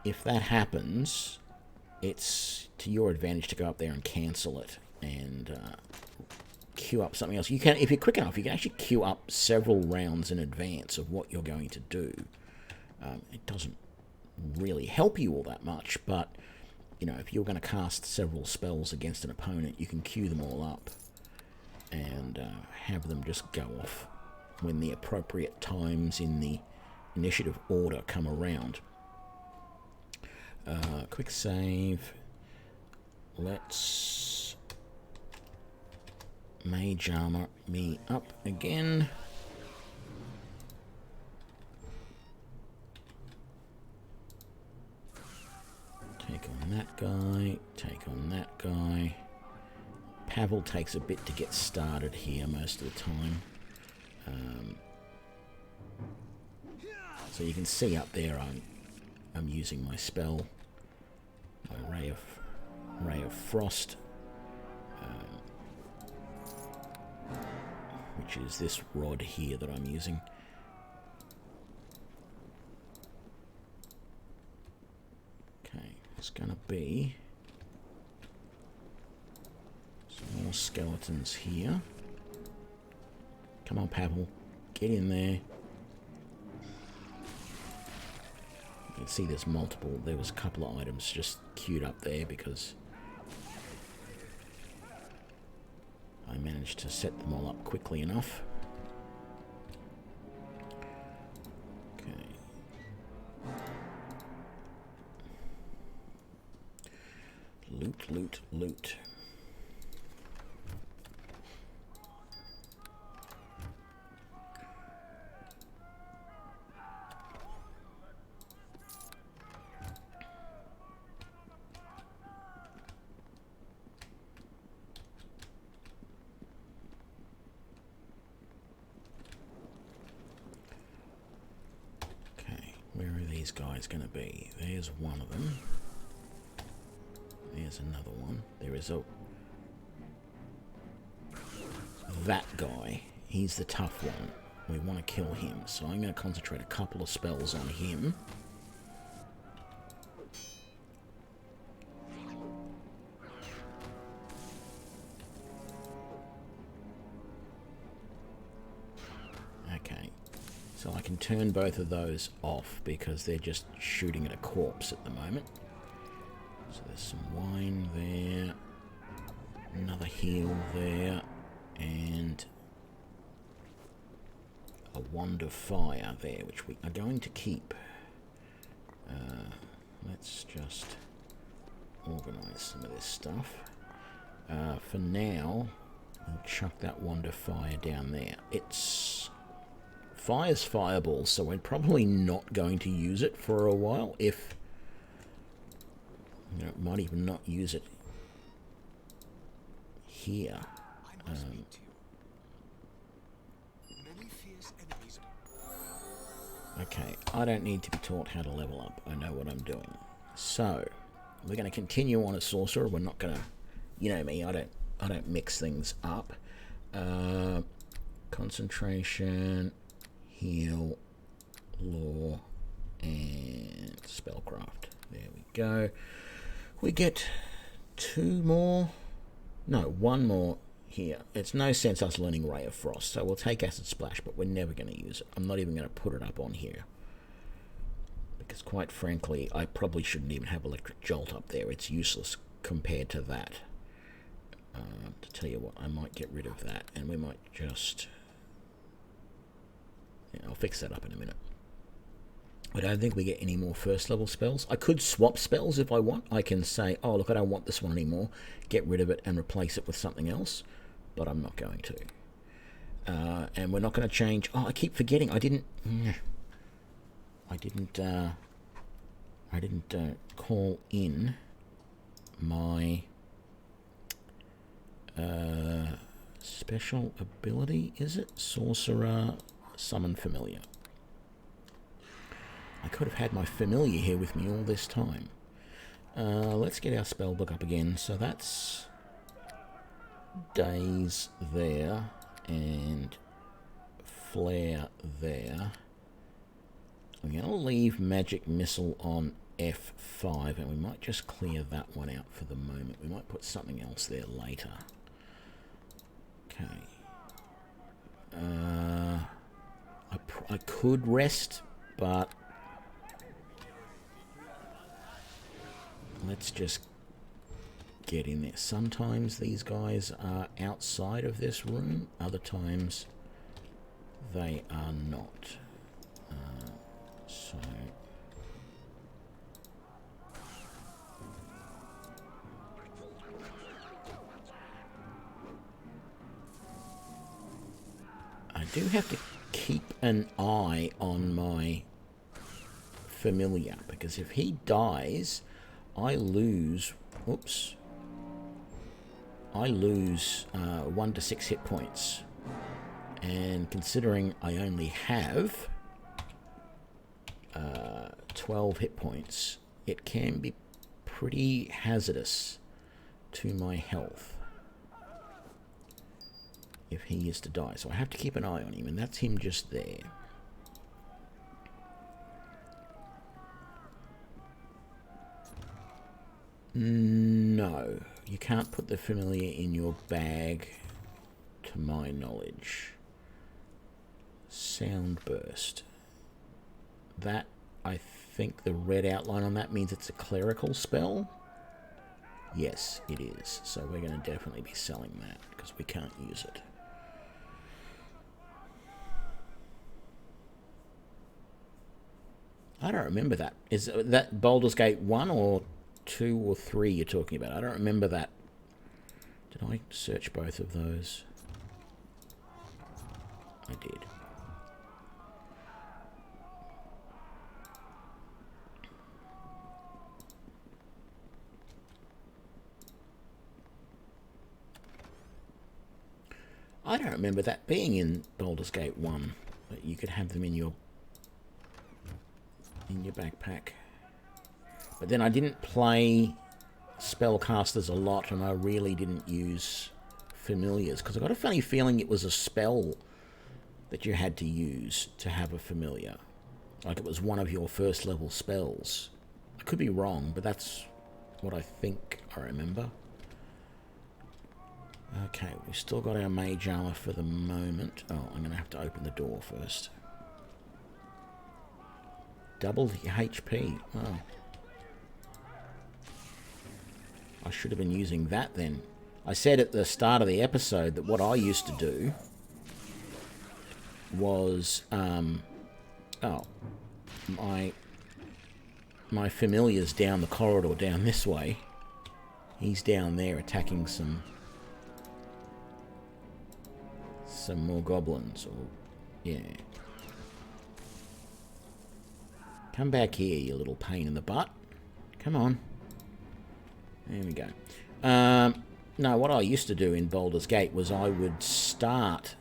If that happens, it's to your advantage to go up there and cancel it and queue up something else. You can, if you're quick enough, you can actually queue up several rounds in advance of what you're going to do. It doesn't really help you all that much, but you know, if you're going to cast several spells against an opponent, you can queue them all up and have them just go off when the appropriate times in the initiative order come around. Quick save. Let's mage armor me up again. Take on that guy. Take on that guy. Pavel takes a bit to get started here most of the time. So you can see up there I'm using my spell, my ray of frost, which is this rod here that I'm using. Okay, it's gonna be some more skeletons here. Come on, Pavel, get in there. You can see there's multiple. There was a couple of items just queued up there because I managed to set them all up quickly enough. Okay. Loot, loot, loot. Guys going to be. There's one of them. There's another one. There is that guy. He's the tough one. We want to kill him, so I'm going to concentrate a couple of spells on him. So I can turn both of those off because they're just shooting at a corpse at the moment. So there's some wine there, another heal there, and a wand of fire there, which we are going to keep. Let's just organise some of this stuff. For now, I'll chuck that wand of fire down there. Fire's fireball, so we're probably not going to use it for a while. If might even not use it here. Okay, I don't need to be taught how to level up. I know what I'm doing. So we're going to continue on as Sorcerer. We're not going to, you know me, I don't mix things up. Concentration, heal, law, and spellcraft. There we go. We get one more here. It's no sense us learning Ray of Frost, so we'll take Acid Splash, but we're never going to use it. I'm not even going to put it up on here. Because quite frankly, I probably shouldn't even have Electric Jolt up there. It's useless compared to that. To tell you what, I might get rid of that, and we might just... Yeah, I'll fix that up in a minute. I don't think we get any more first level spells. I could swap spells if I want. I can say, oh look, I don't want this one anymore. Get rid of it and replace it with something else. But I'm not going to. And we're not going to change... Oh, I keep forgetting. I didn't call in my special ability, is it? Sorcerer, Summon Familiar. I could have had my Familiar here with me all this time. Let's get our spell book up again. So that's Daze there and Flare there. I'm going to leave Magic Missile on F5, and we might just clear that one out for the moment. We might put something else there later. Okay. I could rest, but let's just get in there. Sometimes these guys are outside of this room, other times they are not. So I do have to keep an eye on my Familiar, because if he dies, I lose... Oops. I lose 1 to 6 hit points. And considering I only have 12 hit points, it can be pretty hazardous to my health if he is to die. So I have to keep an eye on him, and that's him just there. No, you can't put the Familiar in your bag, to my knowledge. Soundburst. That, I think the red outline on that means it's a clerical spell. Yes, it is. So we're going to definitely be selling that, because we can't use it. I don't remember that. Is that Baldur's Gate 1 or 2 or 3 you're talking about? I don't remember that. Did I search both of those? I did. I don't remember that being in Baldur's Gate 1, that you could have them in your backpack. But then I didn't play spellcasters a lot, and I really didn't use familiars, because I got a funny feeling it was a spell that you had to use to have a familiar. Like it was one of your first level spells. I could be wrong, but that's what I think I remember. Okay, we've still got our mage armor for the moment. Oh, I'm going to have to open the door first. double the HP. Wow. I should have been using that then. I said at the start of the episode that what I used to do was, my familiar's down the corridor down this way. He's down there attacking some more goblins. Or yeah. Come back here, you little pain in the butt. Come on. There we go. No, what I used to do in Baldur's Gate was I would start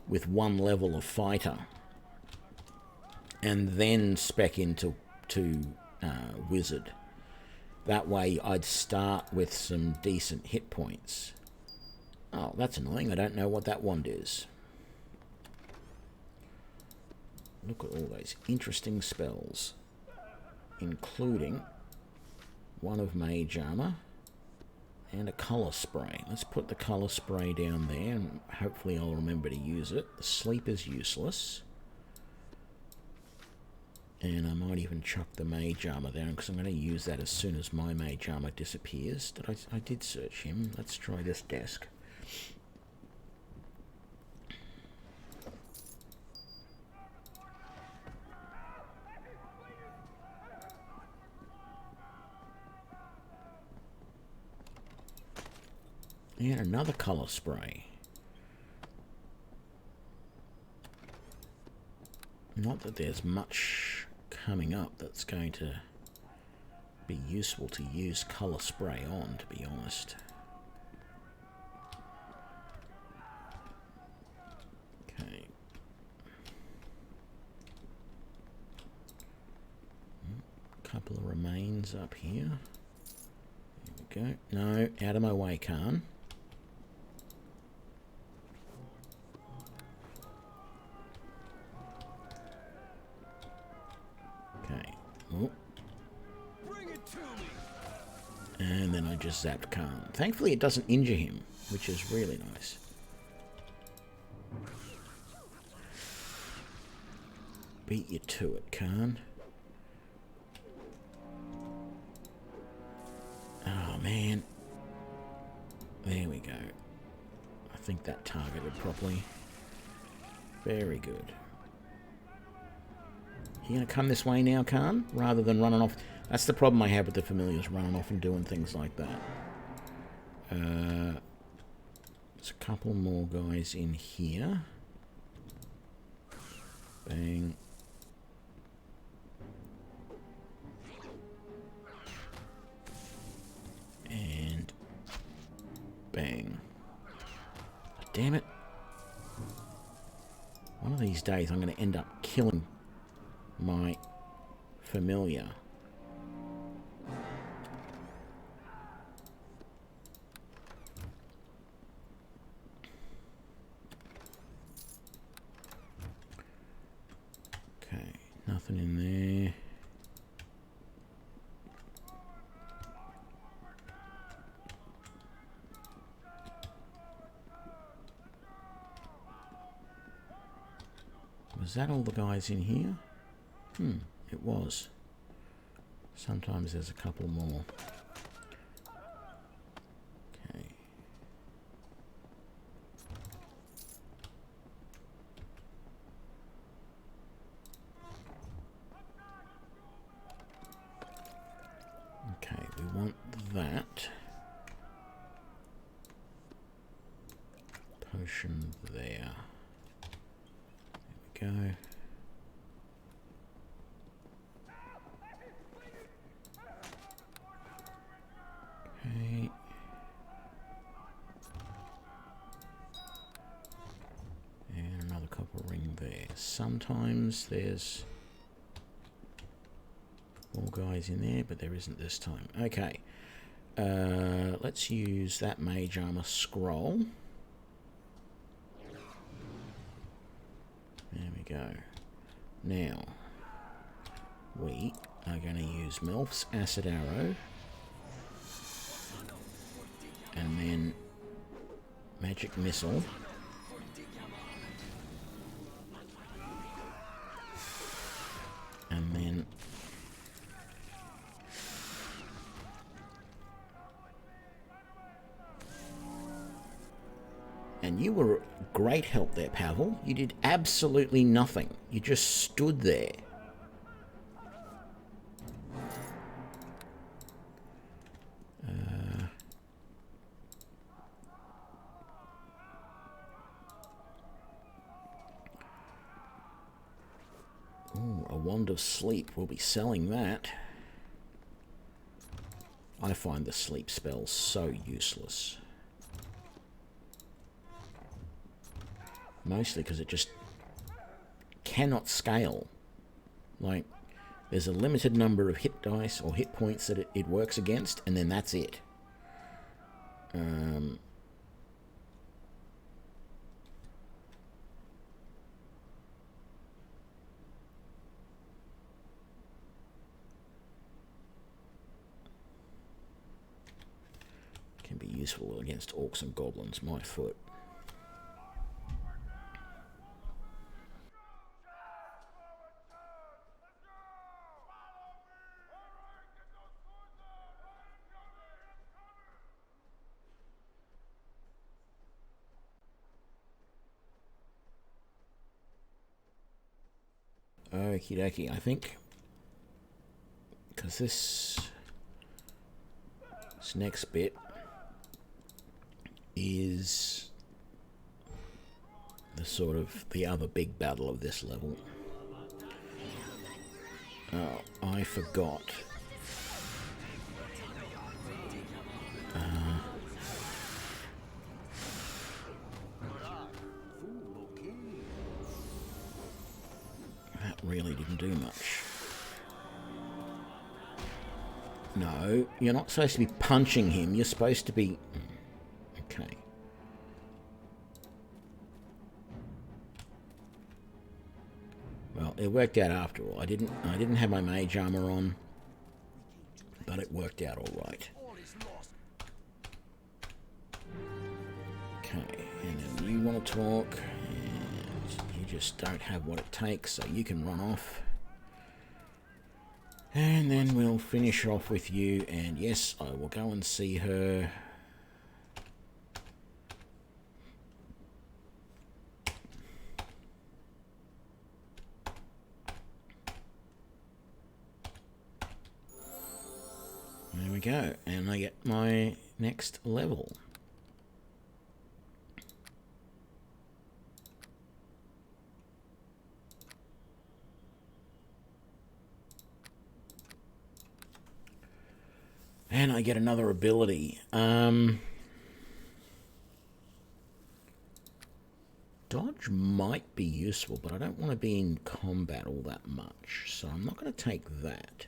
with one level of fighter and then spec into wizard. That way I'd start with some decent hit points. Oh, that's annoying. I don't know what that wand is. Look at all those interesting spells, including one of mage armor and a colour spray. Let's put the colour spray down there and hopefully I'll remember to use it. The sleep is useless. And I might even chuck the mage armor down because I'm going to use that as soon as my mage armor disappears. I did search him. Let's try this desk. And another colour spray. Not that there's much coming up that's going to be useful to use colour spray on, to be honest. Okay. Couple of remains up here. There we go. No, out of my way, Khan. Oh. And then I just zapped Khan. Thankfully it doesn't injure him, which is really nice. Beat you to it, Khan. Oh, man. There we go. I think that targeted properly. Very good. You gonna come this way now, Khan? Rather than running off. That's the problem I have with the familiars, running off and doing things like that. There's a couple more guys in here. Bang. And bang. Damn it. One of these days I'm going to end up killing my familiar. Okay, nothing in there. Was that all the guys in here? It was. Sometimes there's a couple more. Okay. Okay, we want that. Potion there. There we go. Okay. And another copper ring there. Sometimes there's more guys in there, but there isn't this time. Okay. Let's use that mage armor scroll. There we go. Now, we are going to use Melf's acid arrow. And then magic missile. And then And you were great help there, Pavel. You did absolutely nothing. You just stood there. Ooh, a wand of sleep. We'll be selling that. I find the sleep spell so useless. Mostly because it just cannot scale. Like, there's a limited number of hit dice or hit points that it works against, and then that's it. Can be useful against orcs and goblins, my foot. Okie dokie, I think, because this next bit is the other big battle of this level. Oh, I forgot. That really didn't do much. No, you're not supposed to be punching him. You're supposed to be... Okay. Well, it worked out after all. I didn't have my mage armor on, but it worked out all right. Okay, and then you want to talk, and you just don't have what it takes, so you can run off. And then we'll finish off with you, and yes, I will go and see her. There we go, and I get my next level. And I get another ability. Dodge might be useful, but I don't want to be in combat all that much, so I'm not going to take that.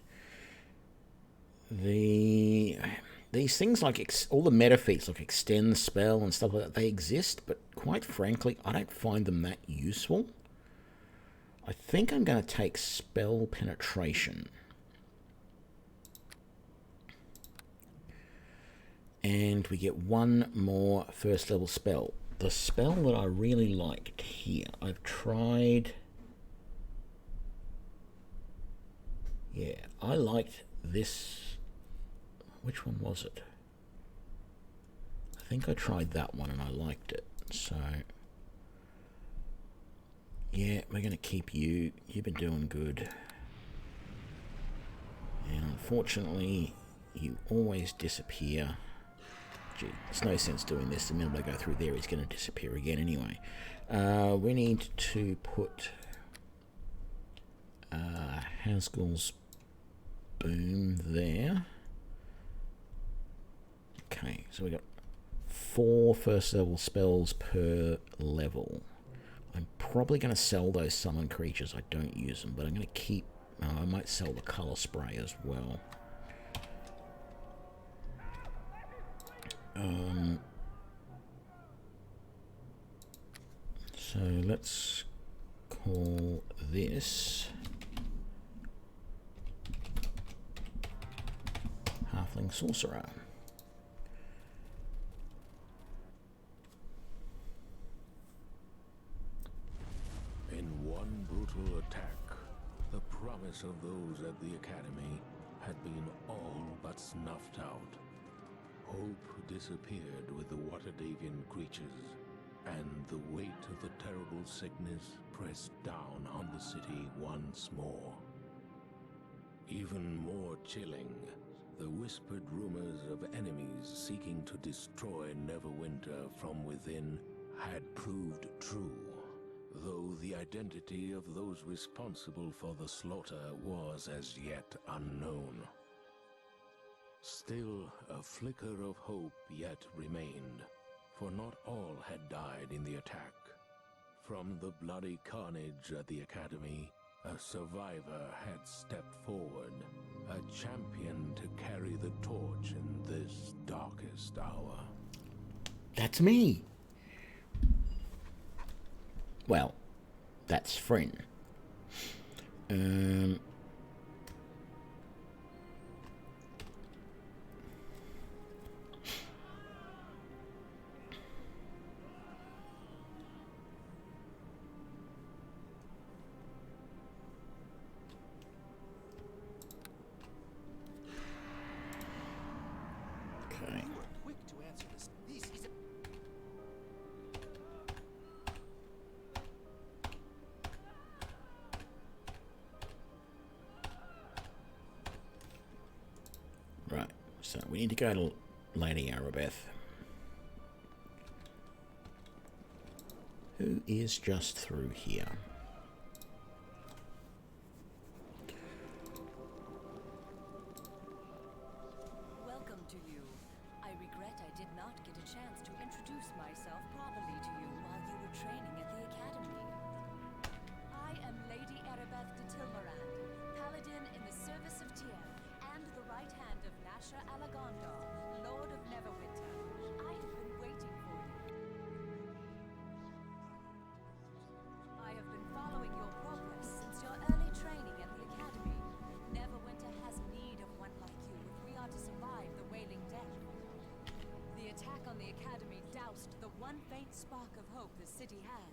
These things like all the meta feats like extend spell and stuff like that, they exist, but quite frankly, I don't find them that useful. I think I'm going to take spell penetration. And we get one more first level spell. The spell that I really liked here, I've tried... Yeah, I liked this... Which one was it? I think I tried that one and I liked it. So... Yeah, we're going to keep you. You've been doing good. And unfortunately, you always disappear. Gee, there's no sense doing this. The minute I go through there, he's going to disappear again anyway. We need to put Haskell's boom there. Okay, so we got 4 first level spells per level. I'm probably going to sell those summon creatures. I don't use them, but I'm going to keep... I might sell the colour spray as well. So let's call this Halfling Sorcerer. In one brutal attack, the promise of those at the Academy had been all but snuffed out. Hope disappeared with the Waterdavian creatures, and the weight of the terrible sickness pressed down on the city once more. Even more chilling, the whispered rumors of enemies seeking to destroy Neverwinter from within had proved true, though the identity of those responsible for the slaughter was as yet unknown. Still, a flicker of hope yet remained, for not all had died in the attack. From the bloody carnage at the Academy, a survivor had stepped forward, a champion to carry the torch in this darkest hour. That's me. Well, that's Fryn. Okay. You were quick to answer this. This is Right, so we need to go to Lady Arabeth, who is just through here. Welcome to you. I regret I did not get a chance to introduce myself properly to you while you were training at the Academy. I am Lady Arabeth de Tilmarand, Paladin in the service of Tyr, and the right hand of Nasha Alagondar, Lord of Neverwinter. I have been waiting for you. I have been following your progress since your early training at the Academy. Neverwinter has need of one like you if we are to survive the Wailing Death. The attack on the Academy doused the one faint spark of hope the city had.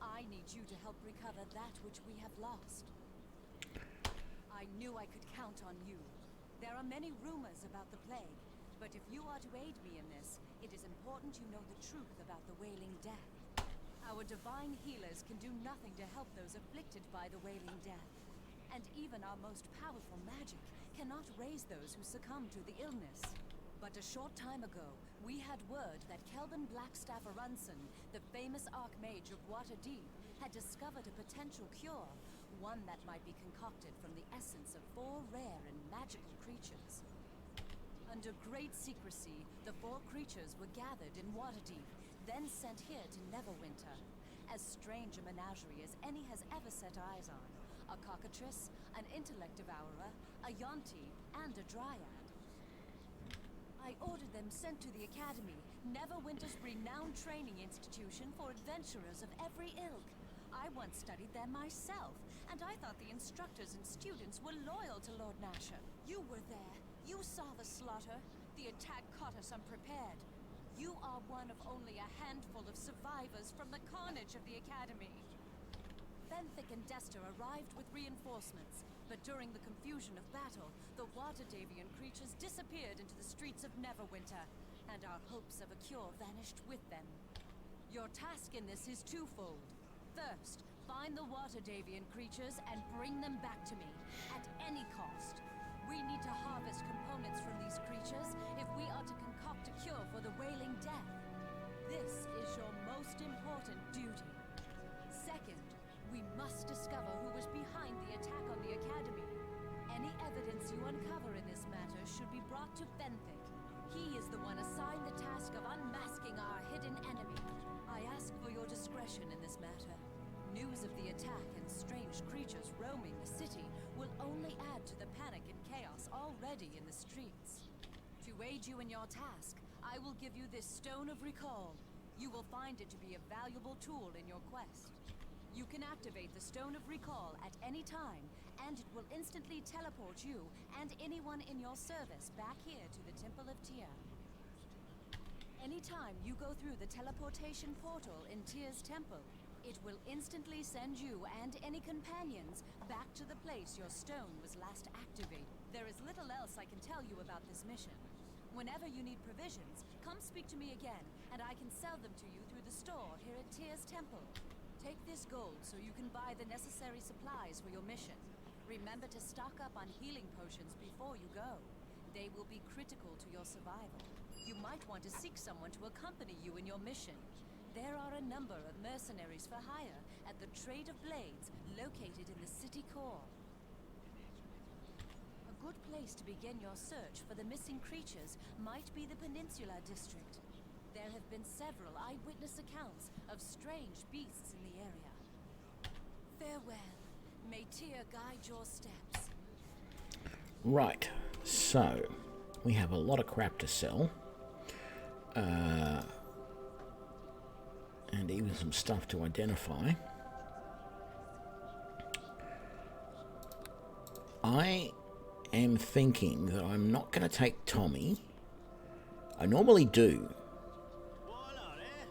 I need you to help recover that which we have lost. I knew I could count on you. There are many rumors about the plague, but if you are to aid me in this, it is important you know the truth about the Wailing Death. Our divine healers can do nothing to help those afflicted by the Wailing Death. And even our most powerful magic cannot raise those who succumb to the illness. But a short time ago, we had word that Kelvin Blackstaff Arunson, the famous Archmage of Waterdeep, had discovered a potential cure, one that might be concocted from the essence of 4 rare and magical creatures. Under great secrecy, the 4 creatures were gathered in Waterdeep, then sent here to Neverwinter. As strange a menagerie as any has ever set eyes on. A cockatrice, an intellect devourer, a yonti, and a dryad. I ordered them sent to the Academy, Neverwinter's renowned training institution for adventurers of every ilk. I once studied there myself, and I thought the instructors and students were loyal to Lord Nasher. You were there. You saw the slaughter. The attack caught us unprepared. You are one of only a handful of survivors from the carnage of the Academy. Benthic and Dester arrived with reinforcements, but during the confusion of battle, the Waterdavian creatures disappeared into the streets of Neverwinter, and our hopes of a cure vanished with them. Your task in this is twofold. First, find the Waterdavian creatures and bring them back to me, at any cost. We need to harvest components from these creatures if we are to concoct a cure for the Wailing Death. This is your most important duty. Second, we must discover who was behind the attack on the Academy. Any evidence you uncover in this matter should be brought to Benthic. He is the one assigned the task of unmasking our hidden enemy. I ask for your discretion in this matter. News of the attack and strange creatures roaming the city will only add to the panic and chaos already in the streets. To aid you in your task, I will give you this Stone of Recall. You will find it to be a valuable tool in your quest. You can activate the Stone of Recall at any time, and it will instantly teleport you and anyone in your service back here to the Temple of Tyr. Anytime you go through the teleportation portal in Tyr's temple, it will instantly send you and any companions back to the place your stone was last activated. There is little else I can tell you about this mission. Whenever you need provisions, come speak to me again, and I can sell them to you through the store here at Tyr's Temple. Take this gold so you can buy the necessary supplies for your mission. Remember to stock up on healing potions before you go. They will be critical to your survival. You might want to seek someone to accompany you in your mission. There are a number of mercenaries for hire at the Trade of Blades, located in the city core. A good place to begin your search for the missing creatures might be the Peninsula District. There have been several eyewitness accounts of strange beasts in the area. Farewell. May Tyr guide your steps. Right, so we have a lot of crap to sell. And even some stuff to identify. I am thinking that I'm not going to take Tommy. I normally do. Why not, eh?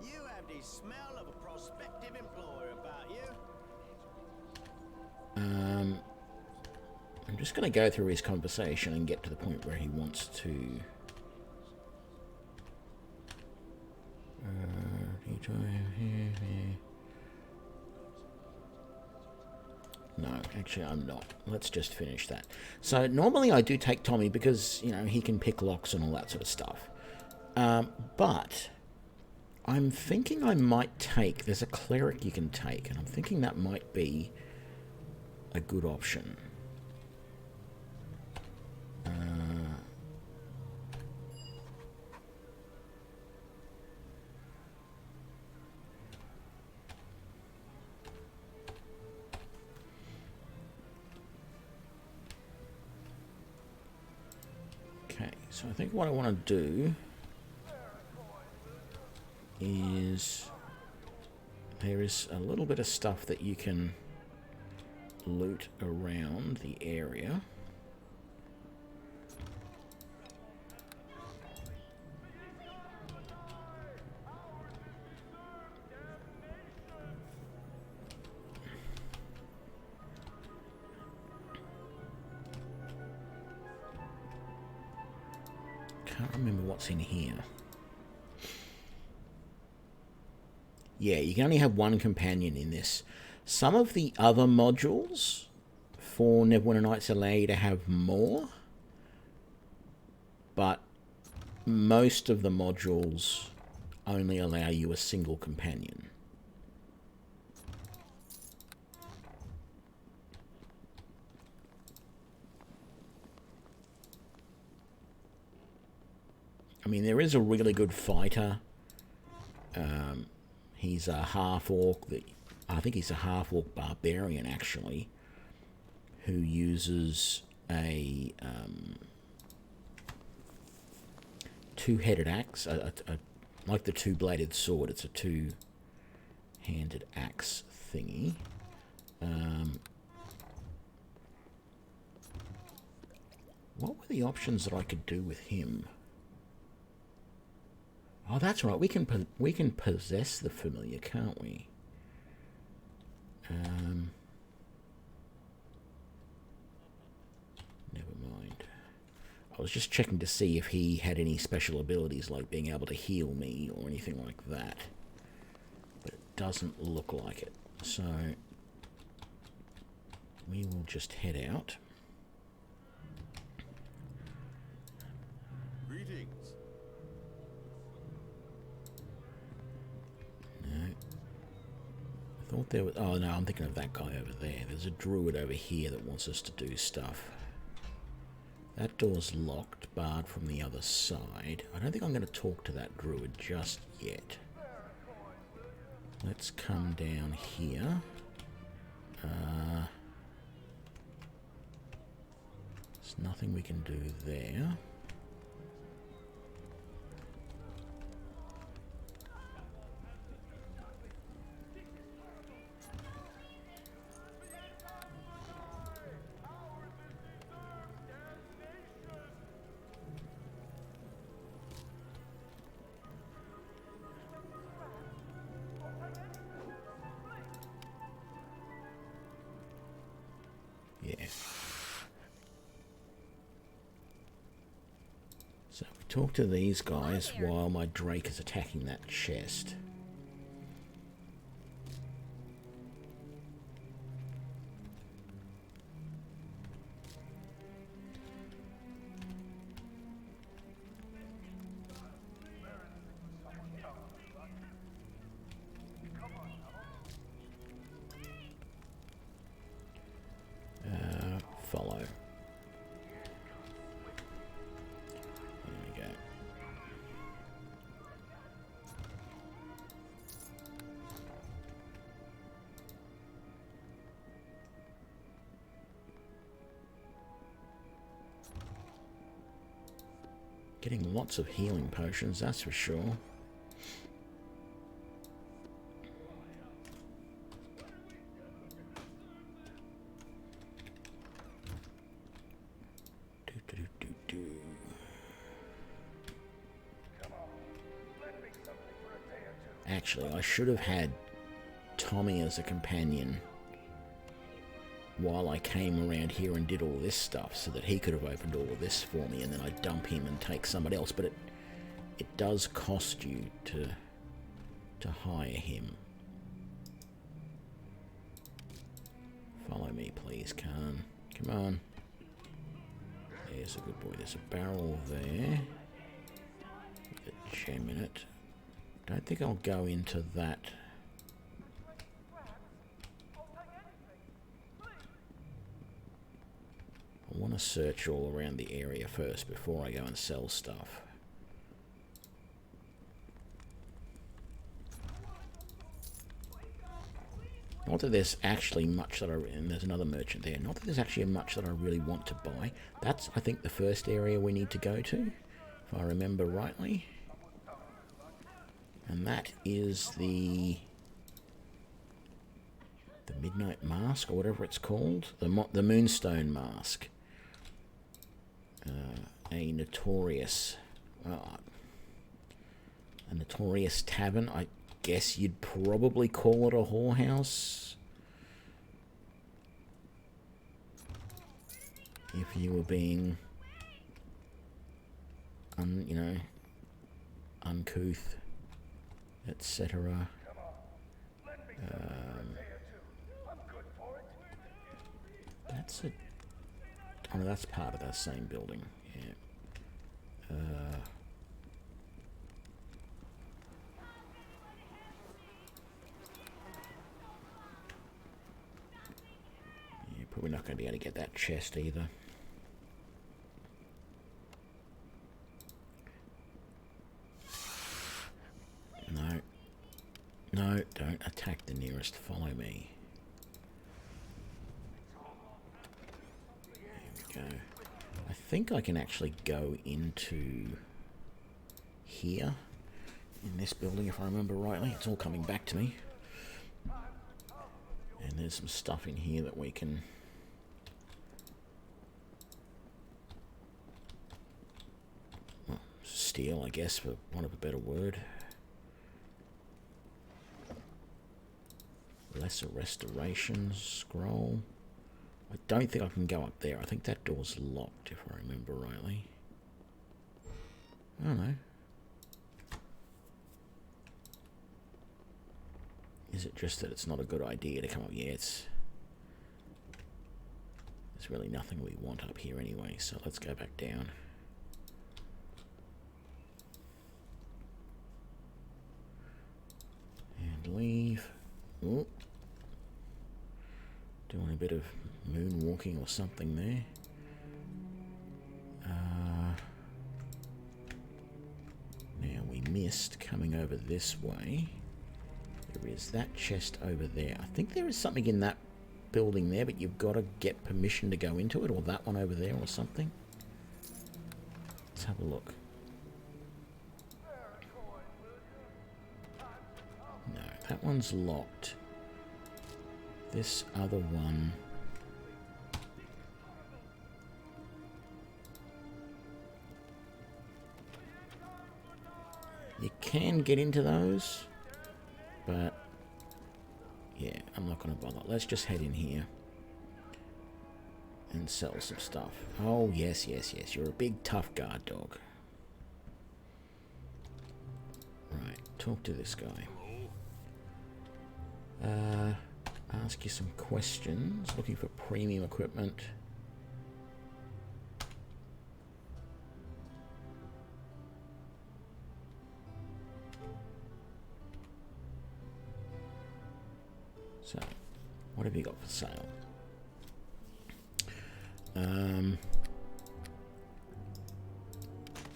You have the smell of a prospective employer about you. I'm just going to go through his conversation and get to the point where he wants to... No, actually I'm not. Let's just finish that. So normally I do take Tommy because, you know, he can pick locks and all that sort of stuff. But I'm thinking I might take... There's a cleric you can take, and I'm thinking that might be a good option. Okay, so I think what I want to do is... There is a little bit of stuff that you can loot around the area. Can't remember what's in here. Yeah, you can only have one companion in this. Some of the other modules for Neverwinter Nights allow you to have more, but most of the modules only allow you a single companion. I mean, there is a really good fighter. He's a half-orc. I think he's a half-orc barbarian, actually, who uses a two-headed axe, like the two-bladed sword. It's a two-handed axe thingy. What were the options that I could do with him? Oh, that's right. We can possess the familiar, can't we? Never mind. I was just checking to see if he had any special abilities, like being able to heal me or anything like that. But it doesn't look like it. So we will just head out. Greetings. I thought there was... Oh, no, I'm thinking of that guy over there. There's a druid over here that wants us to do stuff. That door's locked, barred from the other side. I don't think I'm going to talk to that druid just yet. Let's come down here. There's nothing we can do there. So talk to these guys while my Drake is attacking that chest. Follow. There we go. Getting lots of healing potions, that's for sure. Actually, I should have had Tommy as a companion while I came around here and did all this stuff, so that he could have opened all of this for me, and then I'd dump him and take somebody else. But it does cost you to hire him. Follow me, please, Khan. Come on. There's a good boy. There's a barrel there with a gem in it. Don't think I'll go into that. I want to search all around the area first before I go and sell stuff. Not that there's actually much that and there's another merchant there. Not that there's actually much that I really want to buy. That's, I think, the first area we need to go to, if I remember rightly. And that is the Midnight Mask, or whatever it's called. The Moonstone Mask. A notorious tavern. I guess you'd probably call it a whorehouse if you were being uncouth, etc. That's a... Oh, no, that's part of that same building. Yeah. Yeah, probably not going to be able to get that chest either. No. No, don't attack the nearest. Follow me. There we go. I think I can actually go into here in this building, if I remember rightly. It's all coming back to me. And there's some stuff in here that we can... well, steal, I guess, for want of a better word. Lesser Restoration Scroll. I don't think I can go up there. I think that door's locked, if I remember rightly. I don't know. Is it just that it's not a good idea to come up? Yeah, there's really nothing we want up here anyway, so let's go back down. And leave. Ooh. Doing a bit of moonwalking or something there. Now we missed coming over this way. There is that chest over there. I think there is something in that building there, but you've got to get permission to go into it, or that one over there or something. Let's have a look. No, that one's locked. This other one... you can get into those, but yeah, I'm not going to bother. Let's just head in here and sell some stuff. Oh, yes, yes, yes. You're a big tough guard dog. talk to this guy. Ask you some questions. Looking for premium equipment. So, what have you got for sale?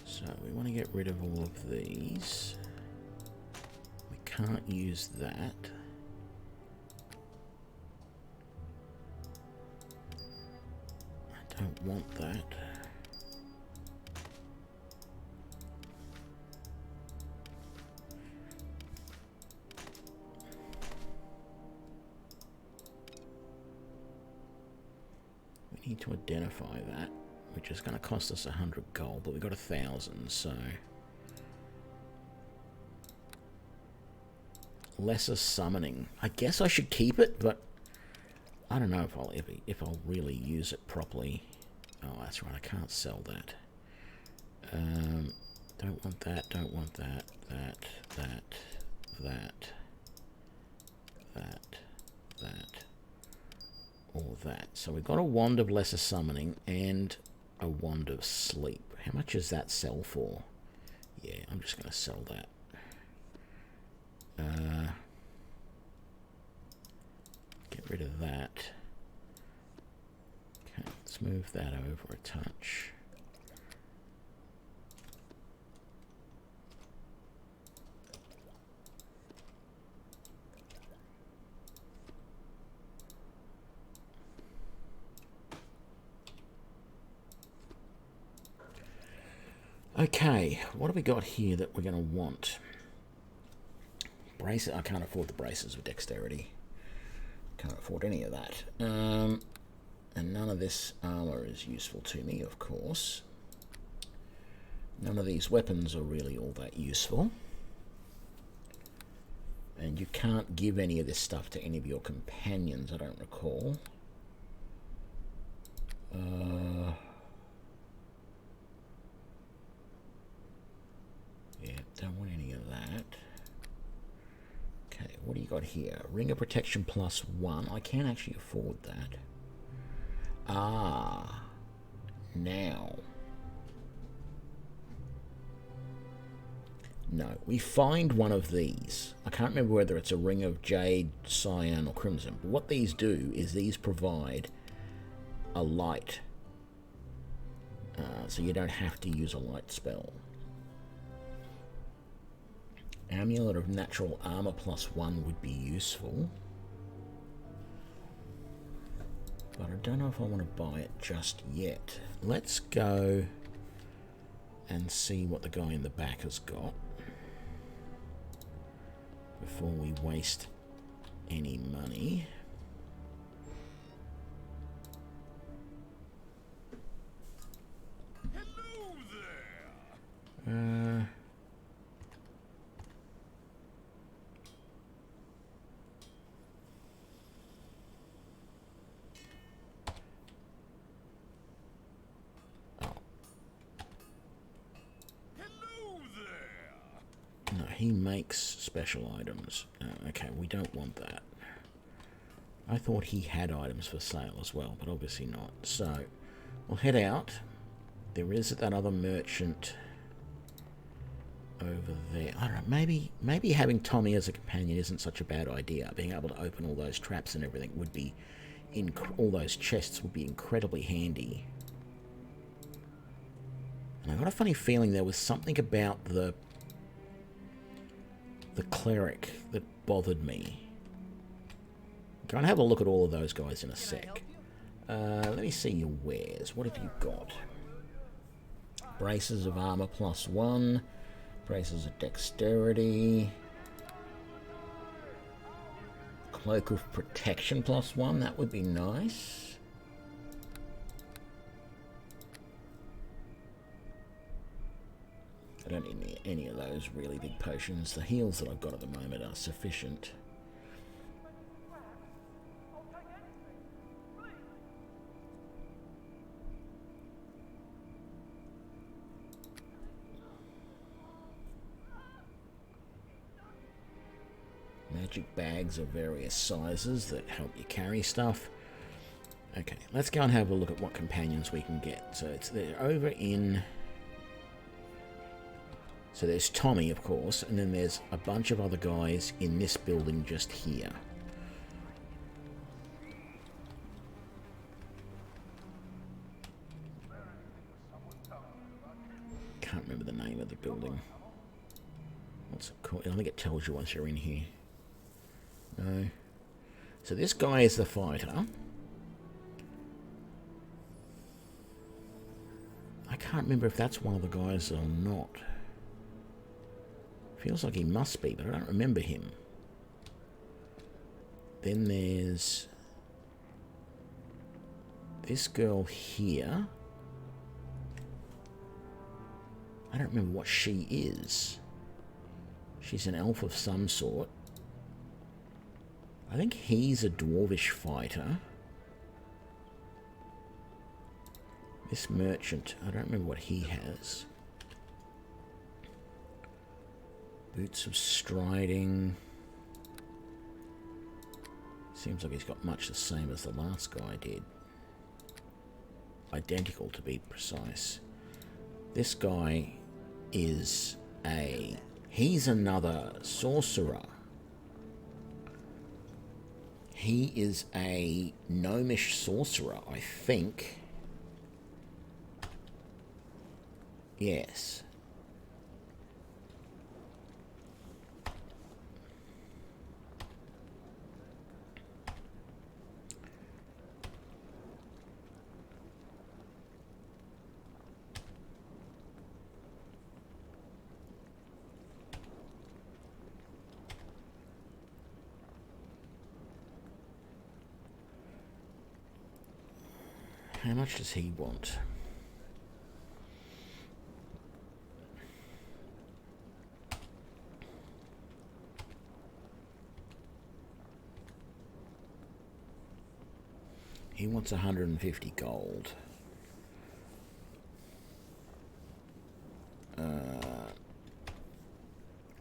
So we want to get rid of all of these. We can't use that. I don't want that. We need to identify that, which is going to cost us 100 gold, but we got 1,000, so lesser summoning. I guess I should keep it, but I don't know if I'll really use it properly. Oh, that's right. I can't sell that. Don't want that. Don't want that. That. Or that. So we've got a wand of lesser summoning and a wand of sleep. How much does that sell for? Yeah, I'm just going to sell that. Get rid of that. Okay, let's move that over a touch. Okay, what have we got here that we're going to want? Braces. I can't afford the braces with dexterity. Can't afford any of that. And none of this armor is useful to me, of course. None of these weapons are really all that useful. And you can't give any of this stuff to any of your companions, I don't recall. Yeah, don't want any of that. Okay, what do you got here? Ring of Protection +1. I can actually afford that. Ah, now. No, we find one of these. I can't remember whether it's a Ring of Jade, Cyan, or Crimson. But what these do is these provide a light. So you don't have to use a light spell. Amulet of Natural Armor +1 would be useful. But I don't know if I want to buy it just yet. Let's go and see what the guy in the back has got before we waste any money. Hello there. No, he makes special items. Okay, we don't want that. I thought he had items for sale as well, but obviously not. So, we'll head out. There is that other merchant over there. I don't know, maybe having Tommy as a companion isn't such a bad idea. Being able to open all those traps and everything would be... all those chests would be incredibly handy. And I got a funny feeling there was something about the cleric that bothered me. Go and have a look at all of those guys in a sec. Let me see your wares. What have you got? Braces of armor +1. Braces of dexterity. Cloak of protection +1. That would be nice. I don't need any of those really big potions. The heals that I've got at the moment are sufficient. magic bags of various sizes that help you carry stuff. Okay, let's go and have a look at what companions we can get. So they're over in... So there's Tommy, of course, and then there's a bunch of other guys in this building just here. Can't remember the name of the building. What's it called? I think it tells you once you're in here. No. So this guy is the fighter. I can't remember if that's one of the guys or not. Feels like he must be, but I don't remember him. Then there's this girl here. I don't remember what she is. She's an elf of some sort. I think he's a dwarvish fighter. This merchant, I don't remember what he has. Boots of striding. Seems like he's got much the same as the last guy did. Identical, to be precise. This guy is a... He's another sorcerer. He is a gnomish sorcerer, I think. Yes. How much does he want? He wants 150 gold.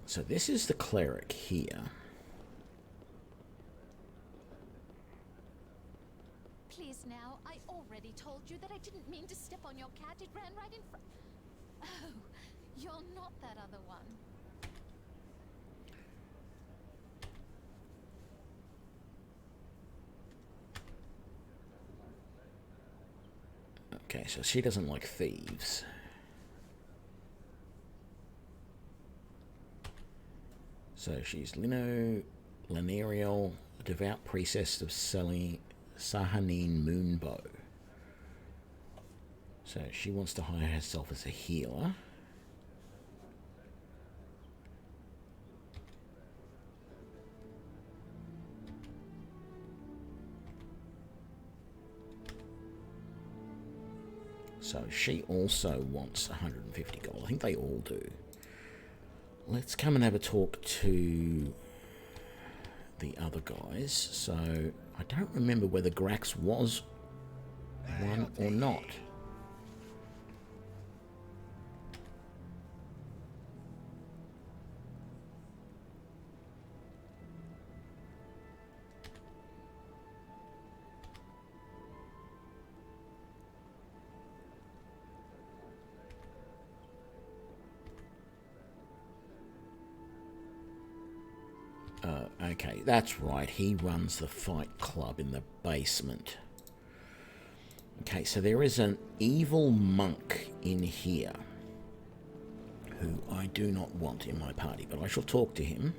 So this is the cleric here. Please now, I already told you that I didn't mean to step on your cat. It ran right in front. Oh, you're not that other one. Okay, so she doesn't like thieves. So she's Lenariel, a devout priestess of Sahanine Moonbow. So she wants to hire herself as a healer. So she also wants 150 gold. I think they all do. Let's come and have a talk to the other guys. So I don't remember whether Grax was one or not. Okay, that's right. He runs the fight club in the basement. Okay, so there is an evil monk in here who I do not want in my party, but I shall talk to him.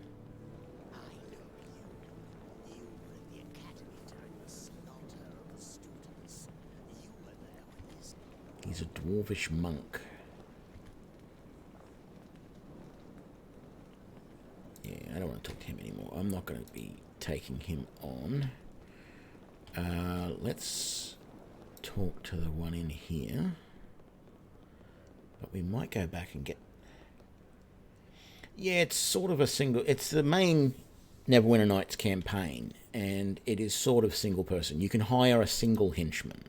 I know you. You were in the academy during the slaughter of the students. You were there when this... He's a dwarvish monk. Yeah, I don't want to talk to him anymore. I'm not going to be taking him on. Let's talk to the one in here. But we might go back and get... Yeah, it's sort of a single... It's the main Neverwinter Nights campaign, and it is sort of single person. You can hire a single henchman.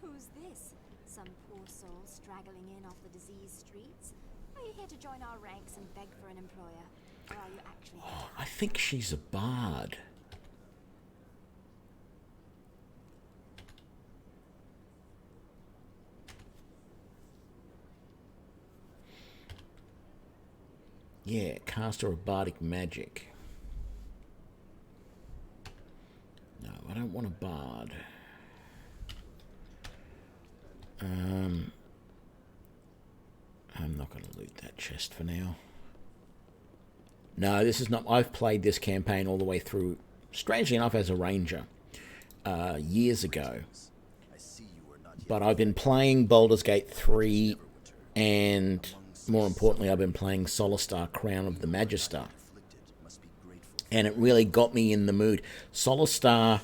Who's this? Some poor soul straggling in off the diseased streets? Are you here to join our ranks and beg for an employer? Or are you actually Oh, I think she's a bard. Yeah, caster of bardic magic. No, I don't want a bard. I'm not going to loot that chest for now. No, this is not... I've played this campaign all the way through, strangely enough, as a ranger, years ago. But I've been playing Baldur's Gate 3, and more importantly, I've been playing Solar Crown of the Magister. And it really got me in the mood. Solar,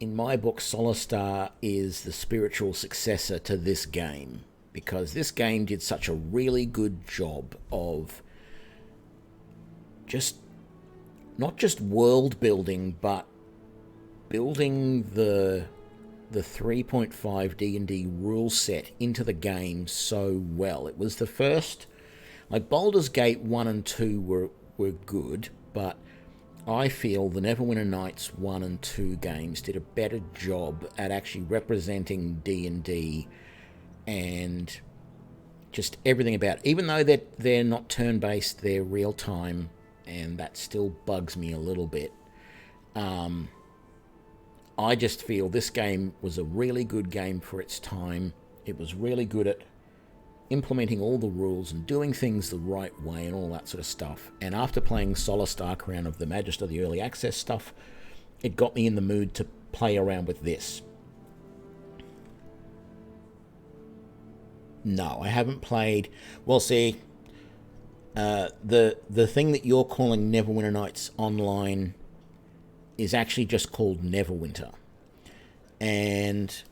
in my book, Solar is the spiritual successor to this game, because this game did such a really good job of just not just world building, but building the 3.5 D&D rule set into the game so well. It was the first, like Baldur's Gate 1 and 2 were good, but I feel the Neverwinter Nights 1 and 2 games did a better job at actually representing D&D and just everything about it. Even though they're not turn-based, they're real-time, and that still bugs me a little bit. I just feel this game was a really good game for its time. It was really good at implementing all the rules and doing things the right way and all that sort of stuff. And after playing Solar Crown of the Magister, the early access stuff, it got me in the mood to play around with this. No, I haven't played... Well, see, the thing that you're calling Neverwinter Nights Online is actually just called Neverwinter. And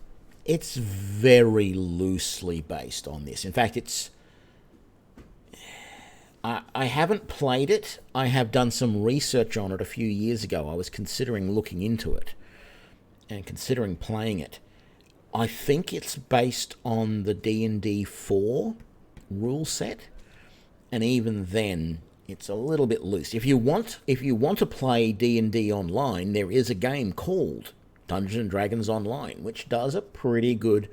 it's very loosely based on this. In fact, it's... I haven't played it. I have done some research on it a few years ago. I was considering looking into it and considering playing it. I think it's based on the D&D 4 rule set, and even then, it's a little bit loose. If you want to play D&D online, there is a game called Dungeons and Dragons Online, which does a pretty good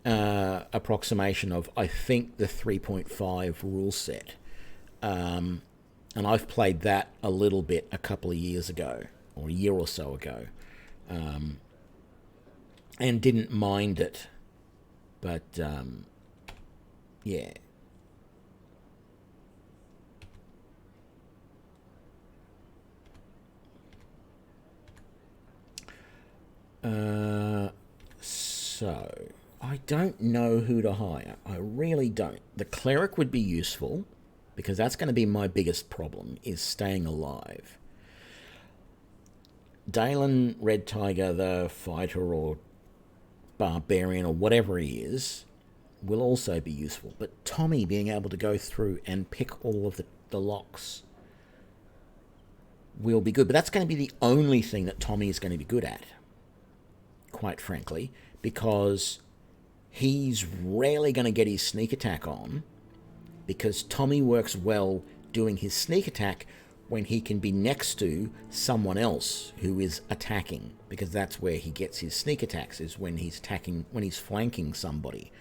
approximation of, I think, the 3.5 rule set. And I've played that a little bit a couple of years ago, or a year or so ago, and didn't mind it. But, yeah. So, I don't know who to hire. I really don't. The cleric would be useful, because that's going to be my biggest problem, is staying alive. Dalen Red Tiger, the fighter or barbarian or whatever he is, will also be useful. But Tommy being able to go through and pick all of the locks will be good. But that's going to be the only thing that Tommy is going to be good at, quite frankly, because he's rarely going to get his sneak attack on, because Tommy works well doing his sneak attack when he can be next to someone else who is attacking, because that's where he gets his sneak attacks, is when he's attacking, when he's flanking somebody.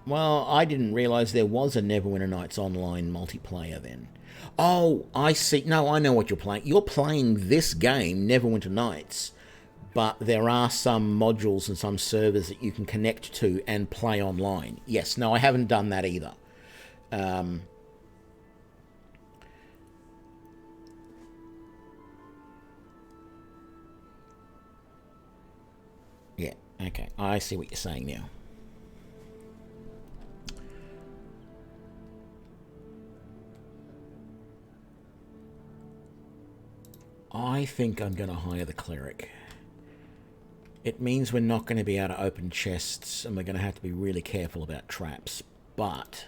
Well, I didn't realise there was a Neverwinter Nights Online multiplayer then. Oh, I see. No, I know what you're playing. You're playing this game, Neverwinter Nights, but there are some modules and some servers that you can connect to and play online. Yes, no, I haven't done that either. Yeah, okay. I see what you're saying now. I think I'm going to hire the cleric. It means we're not going to be able to open chests, and we're going to have to be really careful about traps. But,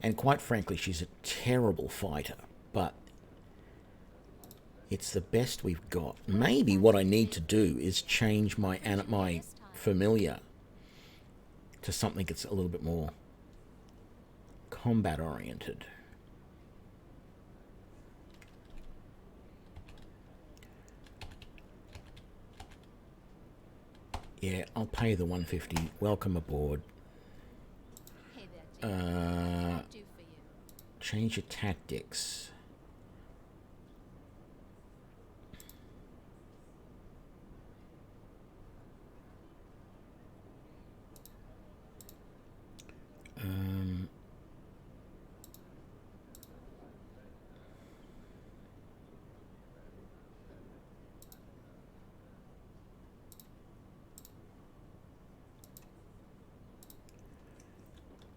and quite frankly, she's a terrible fighter. But It's the best we've got. Maybe what I need to do is change my familiar to something that's a little bit more combat oriented. Yeah, I'll pay the 150. Welcome aboard. Hey there, Jim. What can I do for you? Change your tactics.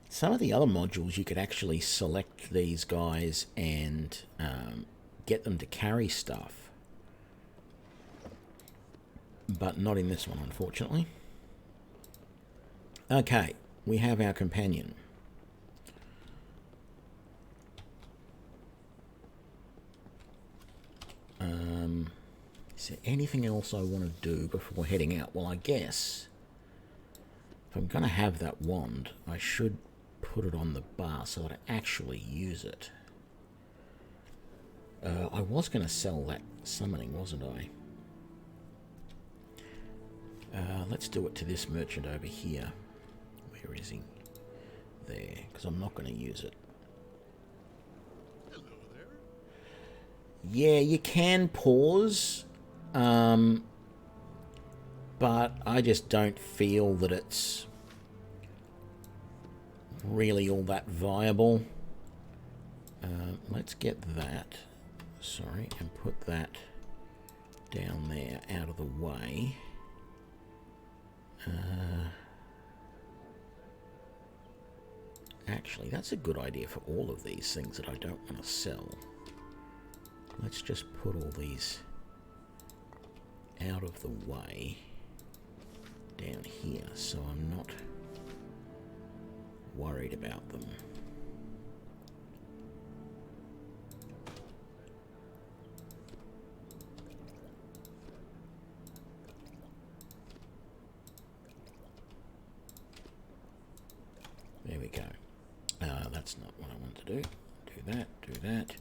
Some of the other modules, you could actually select these guys and get them to carry stuff. But not in this one, unfortunately. Okay, we have our companion. Is there anything else I want to do before heading out? Well, I guess if I'm going to have that wand, I should put it on the bar so that I actually use it. I was going to sell that summoning, wasn't I? Let's do it to this merchant over here. Where is he? There, because I'm not going to use it. Hello there. Yeah, you can pause, but I just don't feel that it's really all that viable. Let's get that, sorry, and put that down there out of the way. Actually, that's a good idea for all of these things that I don't want to sell. Let's just put all these out of the way down here so I'm not worried about them. There we go. That's not what I want to do. Do that, do that.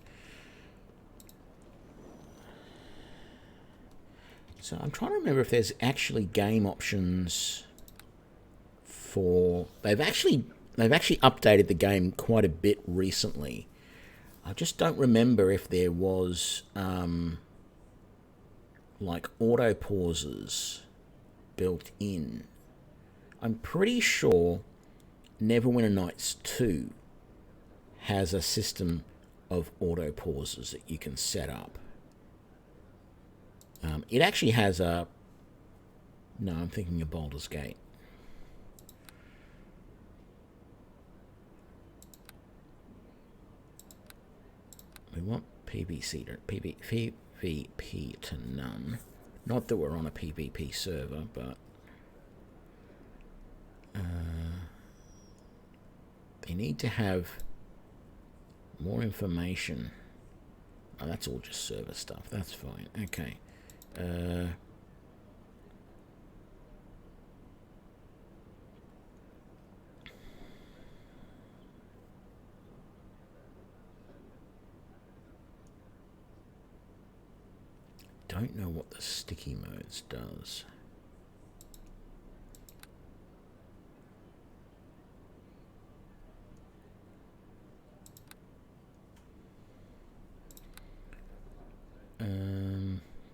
So I'm trying to remember if there's actually game options for... They've actually updated the game quite a bit recently. I just don't remember if there was like auto pauses built in. I'm pretty sure Neverwinter Nights 2 has a system of auto pauses that you can set up. It actually has a... No, I'm thinking of Baldur's Gate. We want PvP to none. Not that we're on a PvP server, but... they need to have more information. Oh, that's all just server stuff. That's fine. Okay. Don't know what the sticky modes does.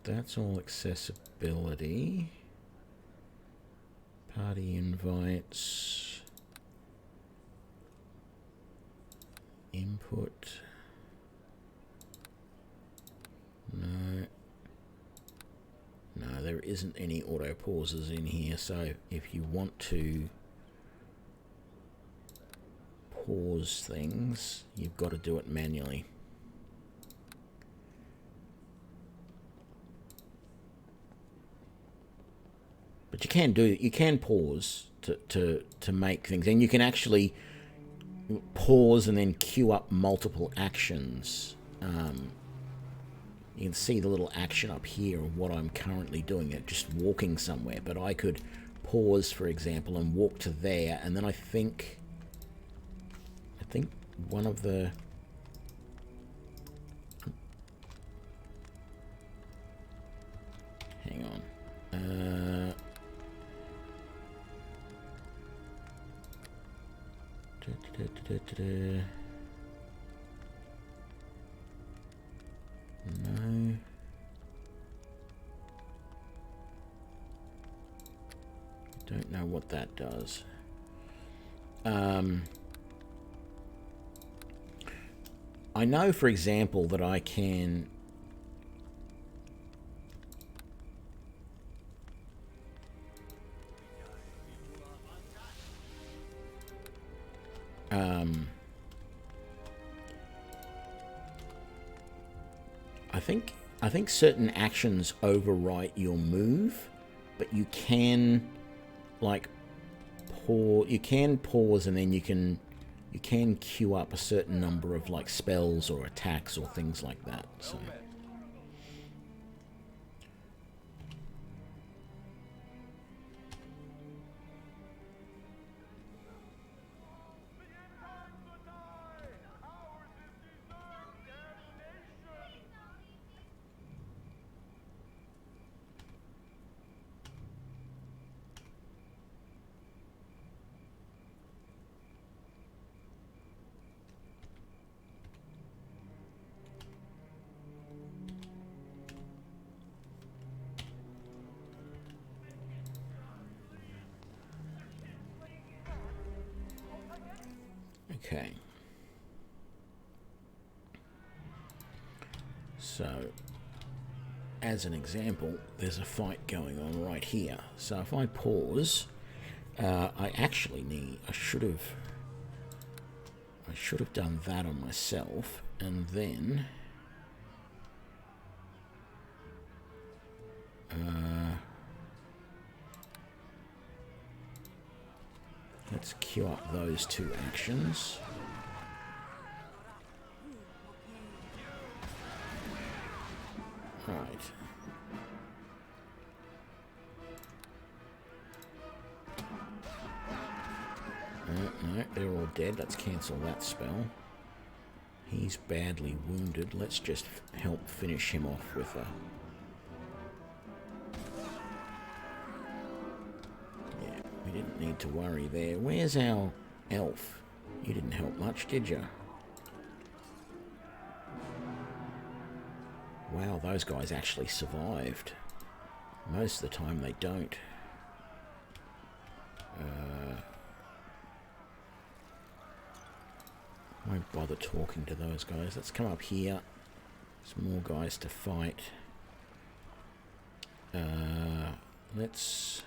That's all accessibility. Party invites. Input. No. No, there isn't any auto pauses in here, so if you want to pause things, you've got to do it manually. But you can pause to make things, and you can actually pause and then queue up multiple actions. You can see the little action up here of what I'm currently doing, just walking somewhere. But I could pause, for example, and walk to there, and then I think one of the... Hang on. No. Don't know what that does. I know, for example, that I can... I think certain actions overwrite your move, but you can, like, pause. You can pause, and then you can queue up a certain number of like spells or attacks or things like that. So. Okay. So, as an example, there's a fight going on right here. So if I pause, I should have done that on myself, and then let's queue up those two actions. Right. No, they're all dead. Let's cancel that spell. He's badly wounded. Let's just help finish him off with a... Yeah, we didn't need to worry there. Where's our elf? You didn't help much, did you? Wow, those guys actually survived. Most of the time they don't. Won't bother talking to those guys. Let's come up here. Some more guys to fight. Let's...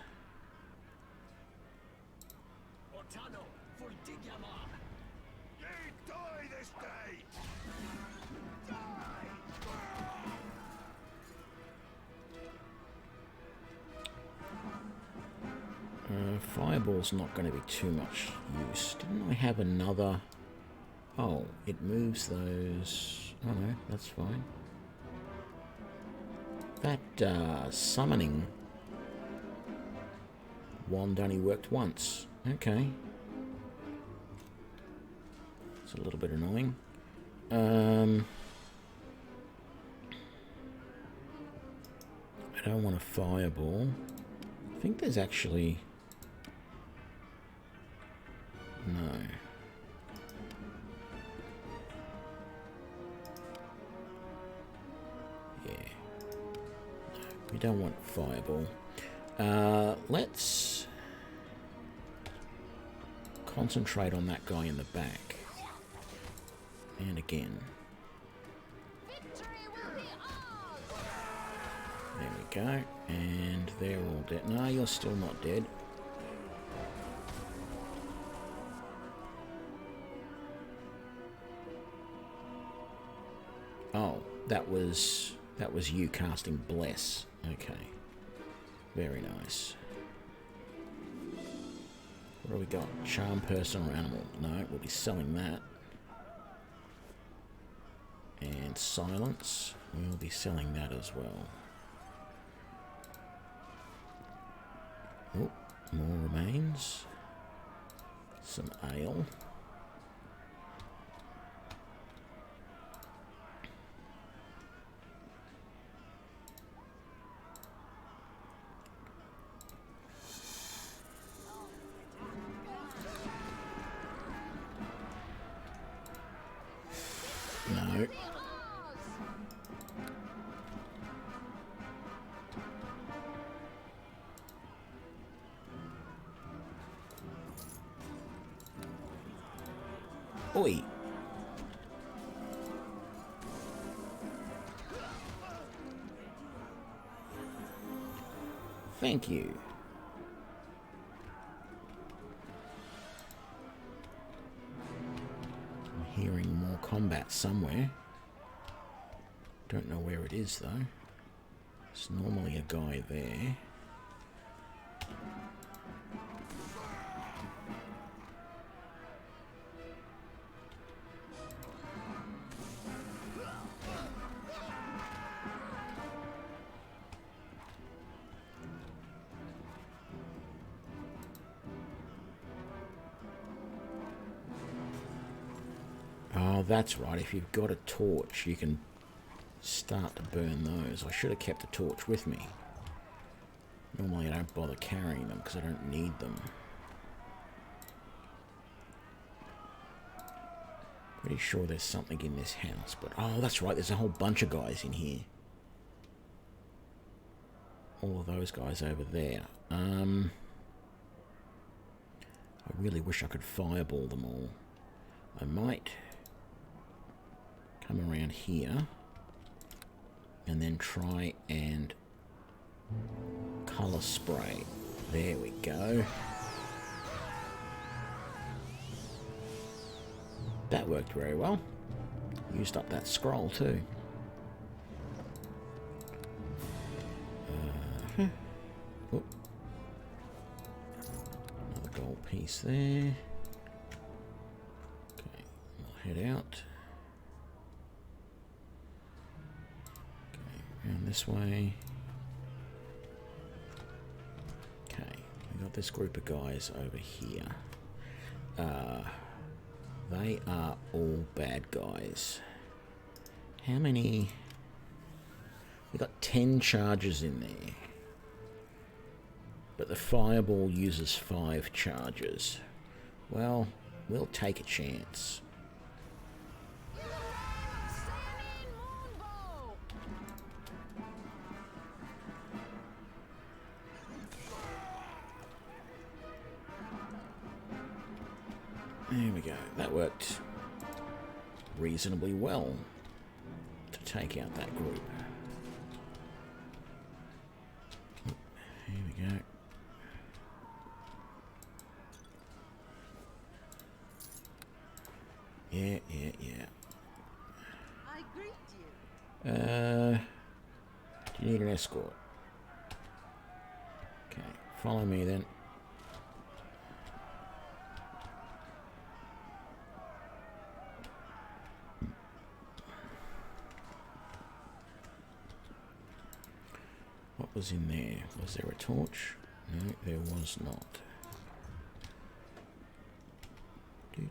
Fireball's not going to be too much use. Didn't I have another... Oh, it moves those... Oh no, that's fine. That summoning wand only worked once. Okay. It's a little bit annoying. I don't want a fireball. I think there's actually... No. Yeah. No, we don't want fireball. Let's concentrate on that guy in the back. And again. There we go. And they're all dead. No, you're still not dead. Oh, that was you casting Bless. Okay. Very nice. What do we got? Charm person or animal? No, we'll be selling that. And and silence. We'll be selling that as well. Oh, more remains. Some ale. No. Oi. Thank you. I'm hearing more combat somewhere. Don't know where it is though. There's normally a guy there. Oh, that's right. If you've got a torch, you can start to burn those. I should have kept a torch with me. Normally I don't bother carrying them because I don't need them. Pretty sure there's something in this house, but oh, that's right. There's a whole bunch of guys in here. All of those guys over there. I really wish I could fireball them all. I might come around here and then try and colour spray. There we go. That worked very well. Used up that scroll too. Oop. Another gold piece there. Okay, we'll head out. Okay, around this way. Okay, we got this group of guys over here. They are all bad guys. How many? We got 10 charges in there. But the fireball uses 5 charges. Well, we'll take a chance. There we go. That worked reasonably well to take out that group. Here we go. Yeah. I greet you. Do you need an escort? Okay, follow me then. What was in there? Was there a torch? No, there was not. Do.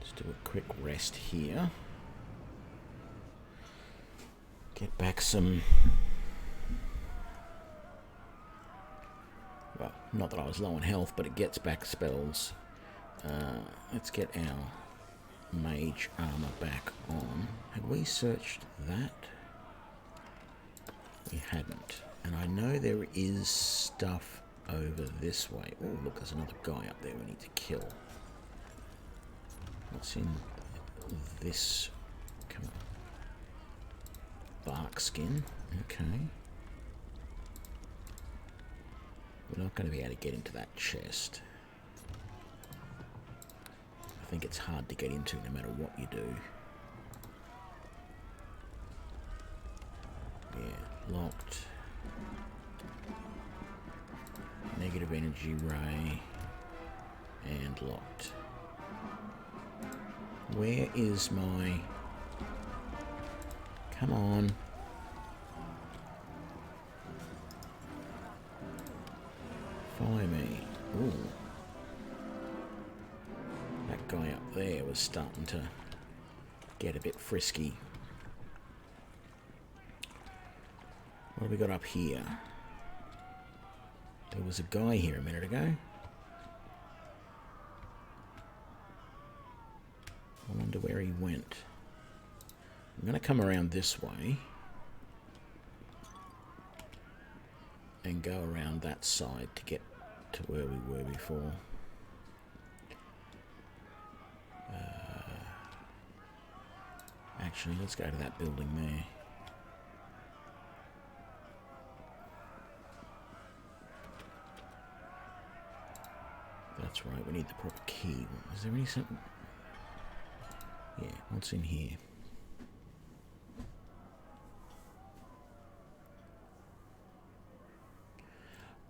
Let's do a quick rest here. Get back some... Well, not that I was low on health, but it gets back spells. Let's get our mage armor back on. Had we searched that? We hadn't. And I know there is stuff over this way. Oh, look, there's another guy up there we need to kill. What's in this? Come on. Bark skin. Okay. We're not going to be able to get into that chest. I think it's hard to get into no matter what you do. Yeah, locked. Negative energy ray. And locked. Where is my... Come on. Follow me. Ooh. That guy up there was starting to get a bit frisky. What have we got up here? There was a guy here a minute ago. I wonder where he went. I'm going to come around this way and go around that side to get to where we were before. Actually, let's go to that building there. That's right, we need the proper key. Is there any something? Yeah, what's in here?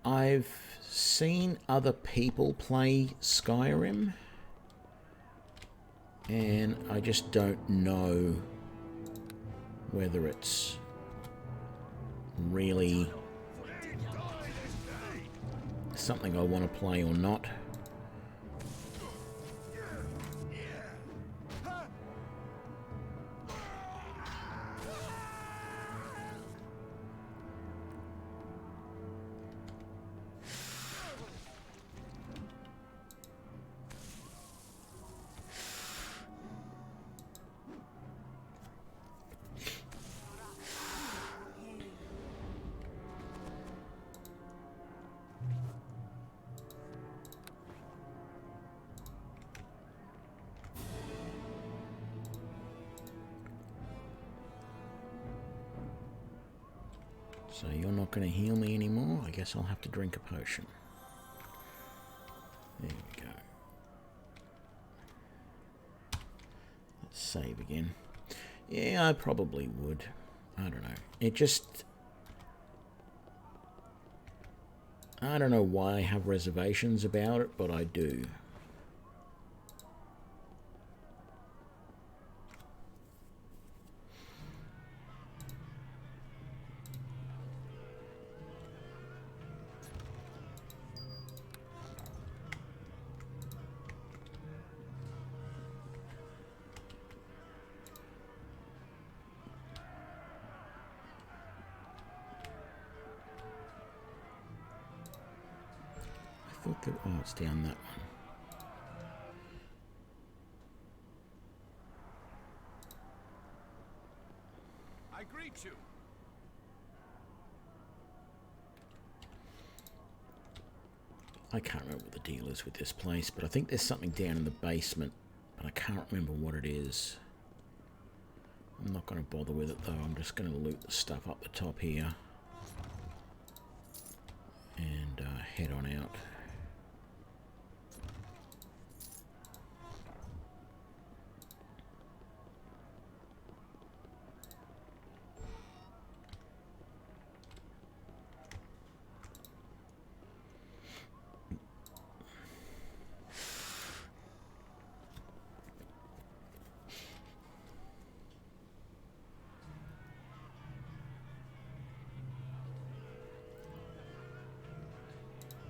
I've seen other people play Skyrim, and I just don't know whether it's really something I want to play or not. So you're not going to heal me anymore? I guess I'll have to drink a potion. There we go. Let's save again. Yeah, I probably would. I don't know. It just... I don't know why I have reservations about it, but I do. Oh, it's down that one. I greet you. I can't remember what the deal is with this place, but I think there's something down in the basement, but I can't remember what it is. I'm not going to bother with it though. I'm just going to loot the stuff up the top here and head on out.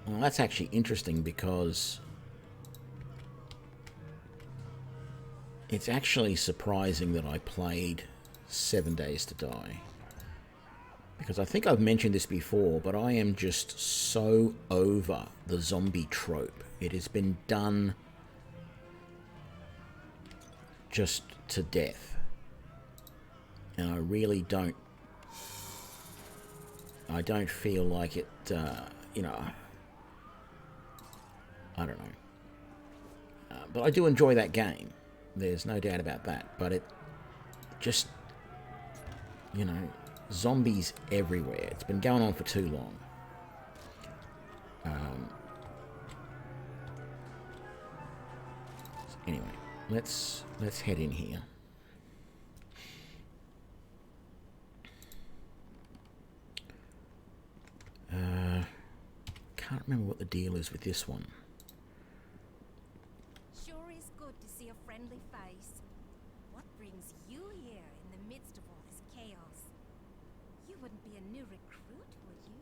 Well, that's actually interesting because it's actually surprising that I played 7 Days to Die. Because I think I've mentioned this before, but I am just so over the zombie trope. It has been done just to death. And I really don't... I don't feel like it, you know... I don't know. But I do enjoy that game. There's no doubt about that. But it just, you know, zombies everywhere. It's been going on for too long. Anyway, let's head in here. Can't remember what the deal is with this one. Sure is good to see a friendly face. What brings you here in the midst of all this chaos? You wouldn't be a new recruit, would you?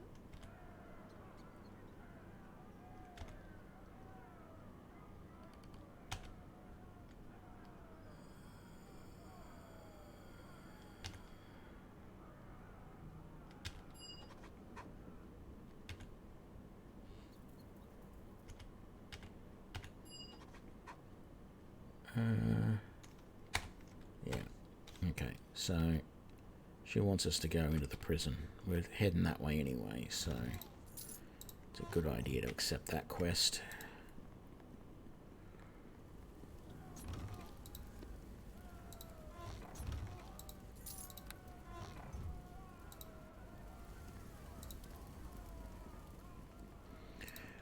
Yeah. Okay, so she wants us to go into the prison. We're heading that way anyway, so it's a good idea to accept that quest.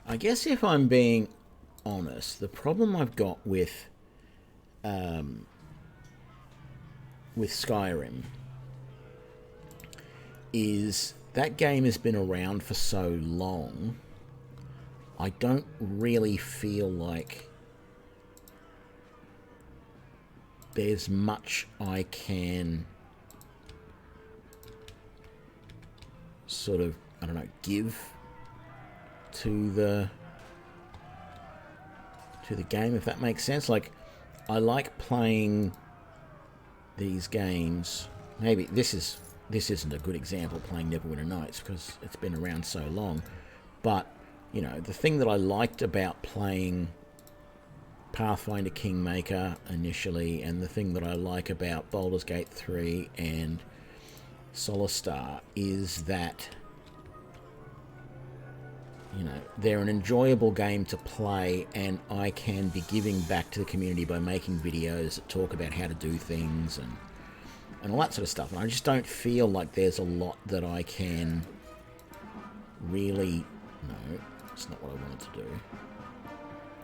I guess if I'm being honest, the problem I've got with Skyrim is that game has been around for so long. I don't really feel like there's much I can sort of, I don't know, give to the game, if that makes sense. Like, I playing these games. Maybe this isn't a good example, playing Neverwinter Nights, because it's been around so long. But, you know, the thing that I liked about playing Pathfinder Kingmaker initially, and the thing that I like about Baldur's Gate 3 and Solar is that, you know, they're an enjoyable game to play, and I can be giving back to the community by making videos that talk about how to do things and all that sort of stuff. And I just don't feel like there's a lot that I can really... No, it's not what I wanted to do.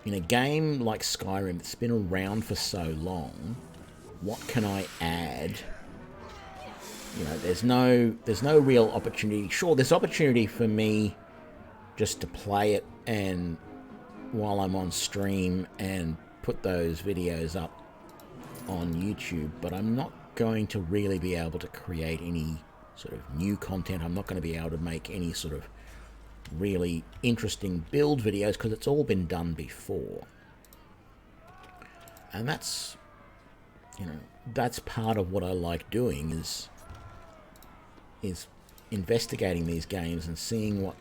In a game like Skyrim that's been around for so long, what can I add? You know, there's no real opportunity. Sure, there's opportunity for me just to play it and while I'm on stream and put those videos up on YouTube, but I'm not going to really be able to create any sort of new content. I'm not going to be able to make any sort of really interesting build videos because it's all been done before. And that's, you know, that's part of what I like doing is investigating these games and seeing what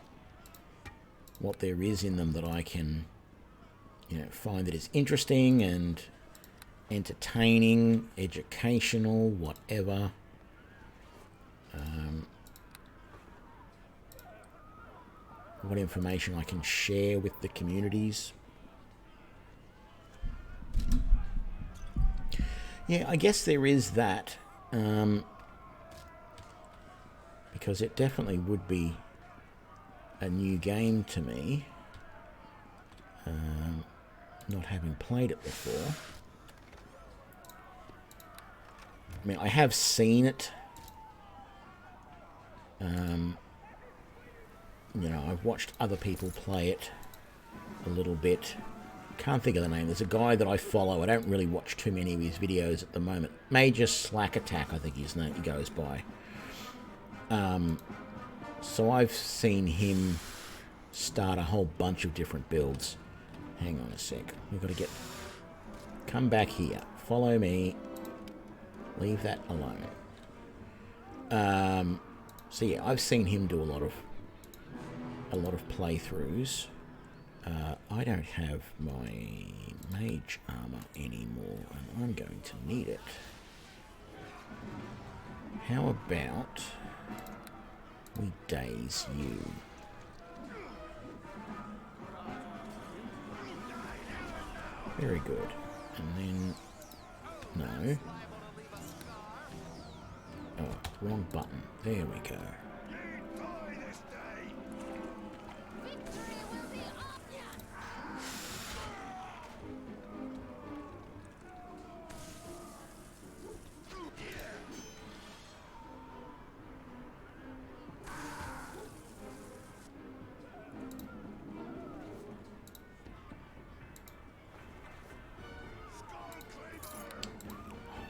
there is in them that I can, you know, find that is interesting and entertaining, educational, whatever. What information I can share with the communities. Yeah, I guess there is that, because it definitely would be a new game to me, not having played it before. I mean, I have seen it. You know, I've watched other people play it a little bit. Can't think of the name. There's a guy that I follow. I don't really watch too many of his videos at the moment. Major Slack Attack, I think his name goes by. So I've seen him start a whole bunch of different builds. Hang on a sec. We've got to get... Come back here. Follow me. Leave that alone. So yeah, I've seen him do a lot of playthroughs. I don't have my mage armor anymore, and I'm going to need it. How about we daze you? Very good. And then... No. Oh, wrong button. There we go.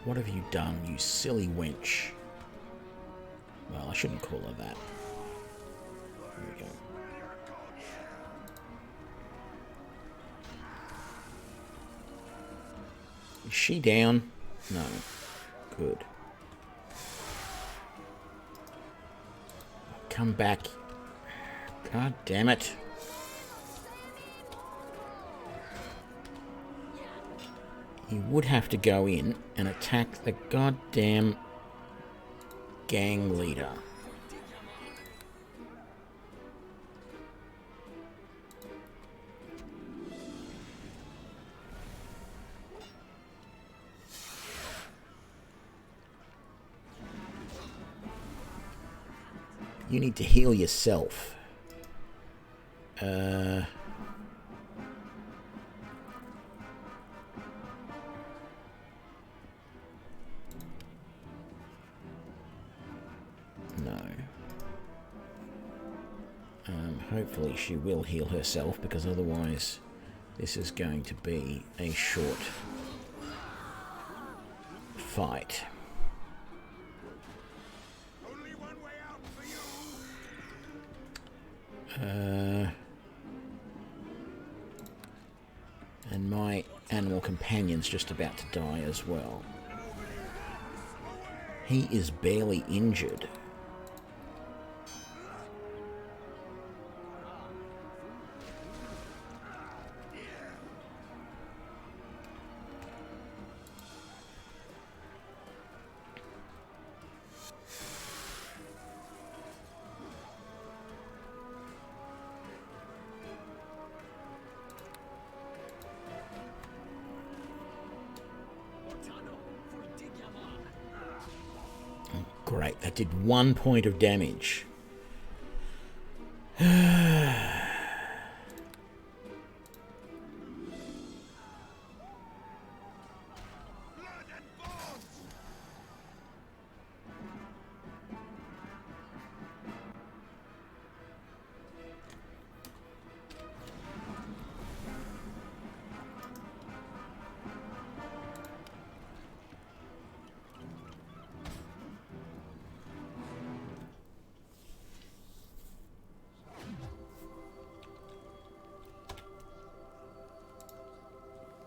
What have you done, you silly wench? Well, I shouldn't call her that. There we go. Is she down? No. Good. Come back. God damn it. You would have to go in and attack the goddamn gang leader. You need to heal yourself. No. Hopefully she will heal herself, because otherwise this is going to be a short fight. Only one way out for you. And my animal companion's just about to die as well. He is barely injured. Great, that did 1 point of damage.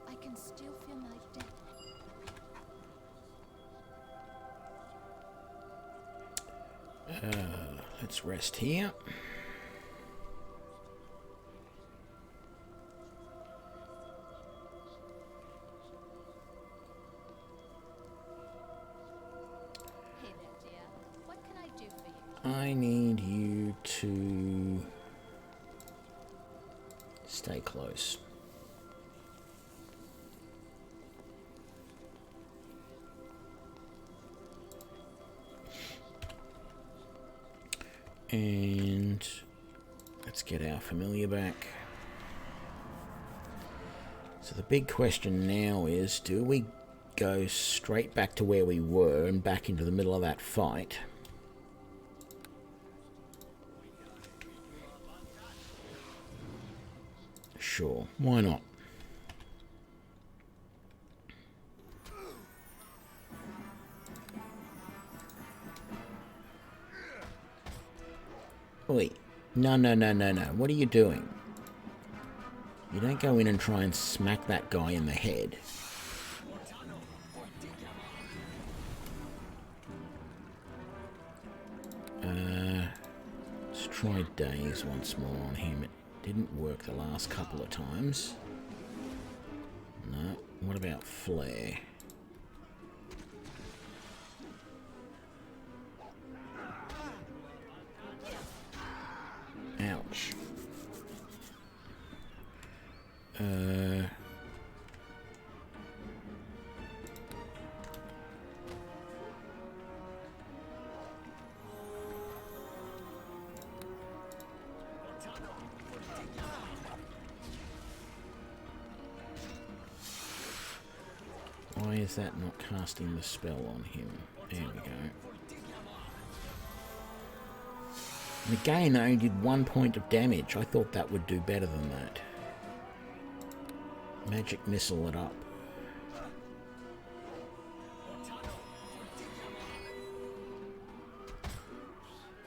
I can still feel my death. Let's rest here. Hey there, dear. What can I do for you? I need you to stay close. And let's get our familiar back. So the big question now is, do we go straight back to where we were and back into the middle of that fight? Sure, why not? Wait, no. What are you doing? You don't go in and try and smack that guy in the head. Let's try Daze once more on him. It didn't work the last couple of times. No. What about Flare? Ouch. Why is that not casting the spell on him? There we go. And again, I only did 1 point of damage. I thought that would do better than that. Magic missile it up.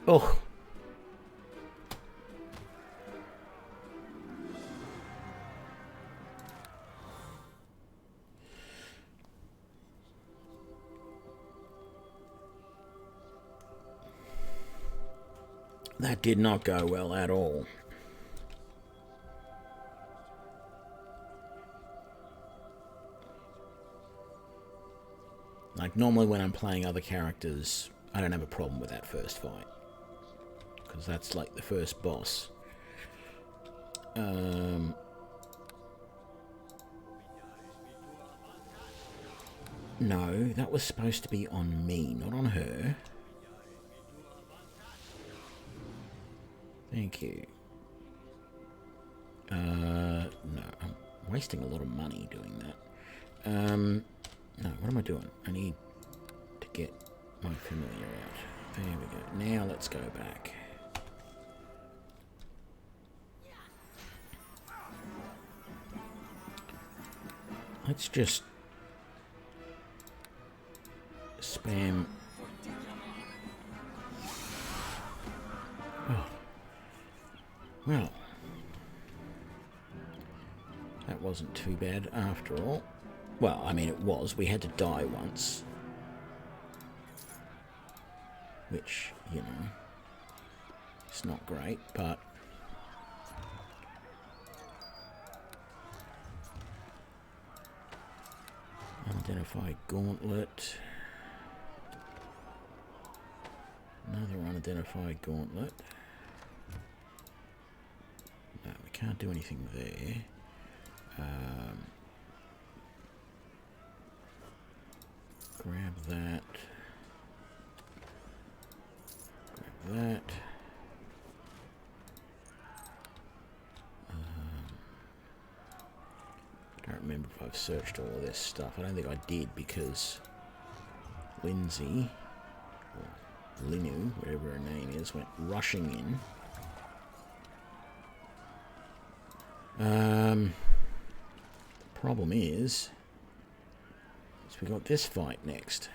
Oh. That did not go well at all. Like, normally when I'm playing other characters, I don't have a problem with that first fight. Because that's like the first boss. No, that was supposed to be on me, not on her. Thank you. No, I'm wasting a lot of money doing that. No, what am I doing? I need to get my familiar out. There we go. Now let's go back. Let's just spam. Oh. Well, that wasn't too bad after all. Well, I mean, it was. We had to die once. Which, you know, it's not great, but... Unidentified gauntlet. Another unidentified gauntlet. No, we can't do anything there. Grab that. Grab that. I don't remember if I've searched all of this stuff. I don't think I did because Lindsay, or Linu, whatever her name is, went rushing in. The problem is we got this fight next.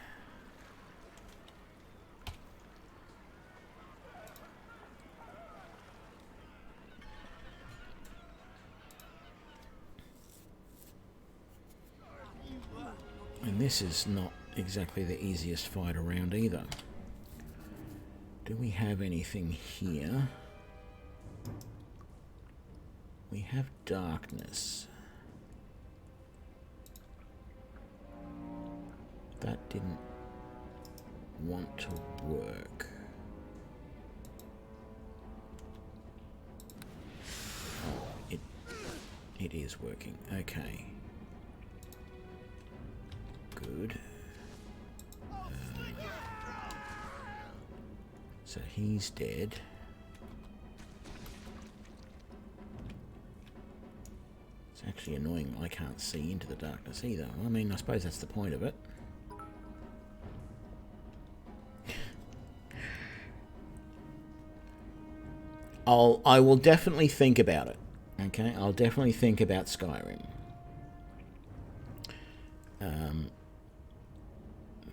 And this is not exactly the easiest fight around either. Do we have anything here? We have darkness. That didn't want to work. Oh, it is working. Okay. Good. So he's dead. It's actually annoying I can't see into the darkness either. I mean, I suppose that's the point of it. I will definitely think about it. Okay, I'll definitely think about Skyrim.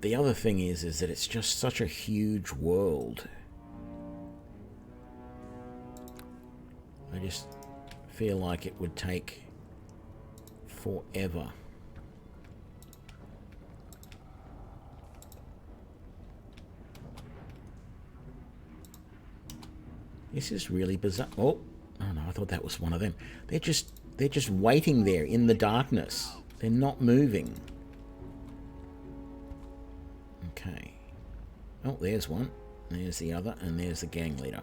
The other thing is that it's just such a huge world. I just feel like it would take forever. This is really bizarre. Oh no, I thought that was one of them. They're just waiting there in the darkness. They're not moving. Okay. Oh, there's one. There's the other, and there's the gang leader.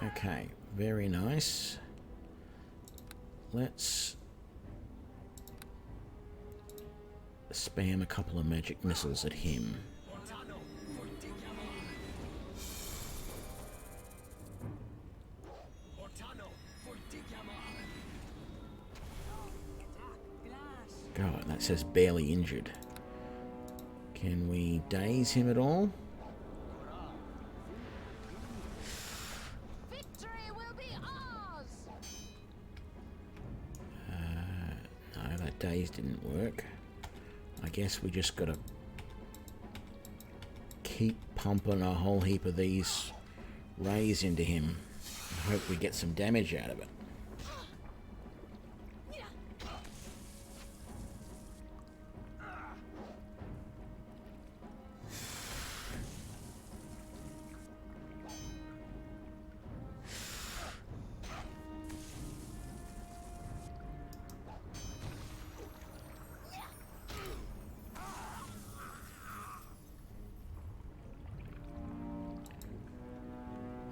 Okay, very nice. Let's spam a couple of magic missiles at him. God, that says barely injured. Can we daze him at all? days didn't work. I guess we just gotta keep pumping a whole heap of these rays into him and hope we get some damage out of it.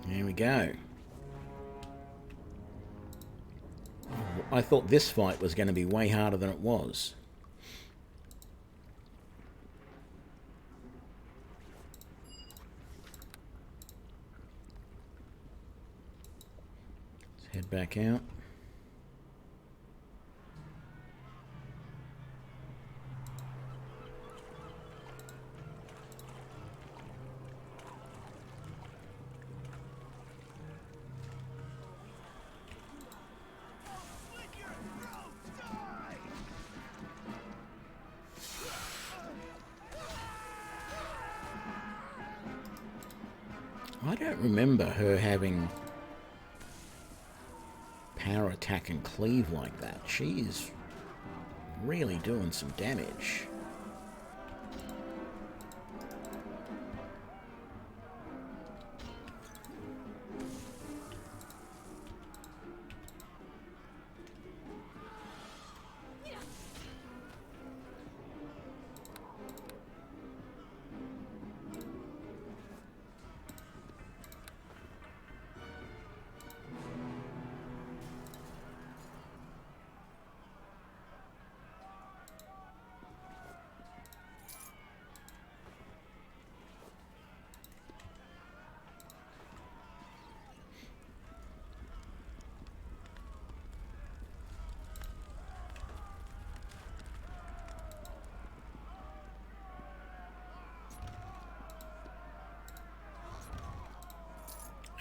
There we go. I thought this fight was going to be way harder than it was. Let's head back out. I don't remember her having power attack and cleave like that. She's really doing some damage.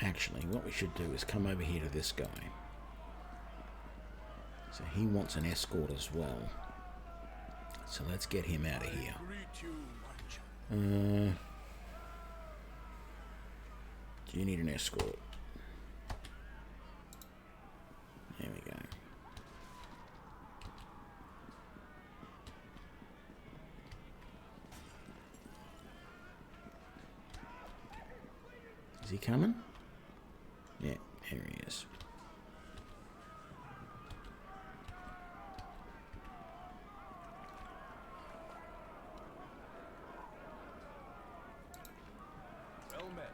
Actually, what we should do is come over here to this guy. So he wants an escort as well. So let's get him out of here. Do you need an escort? There we go. Is he coming? Yeah, here he is. Well met.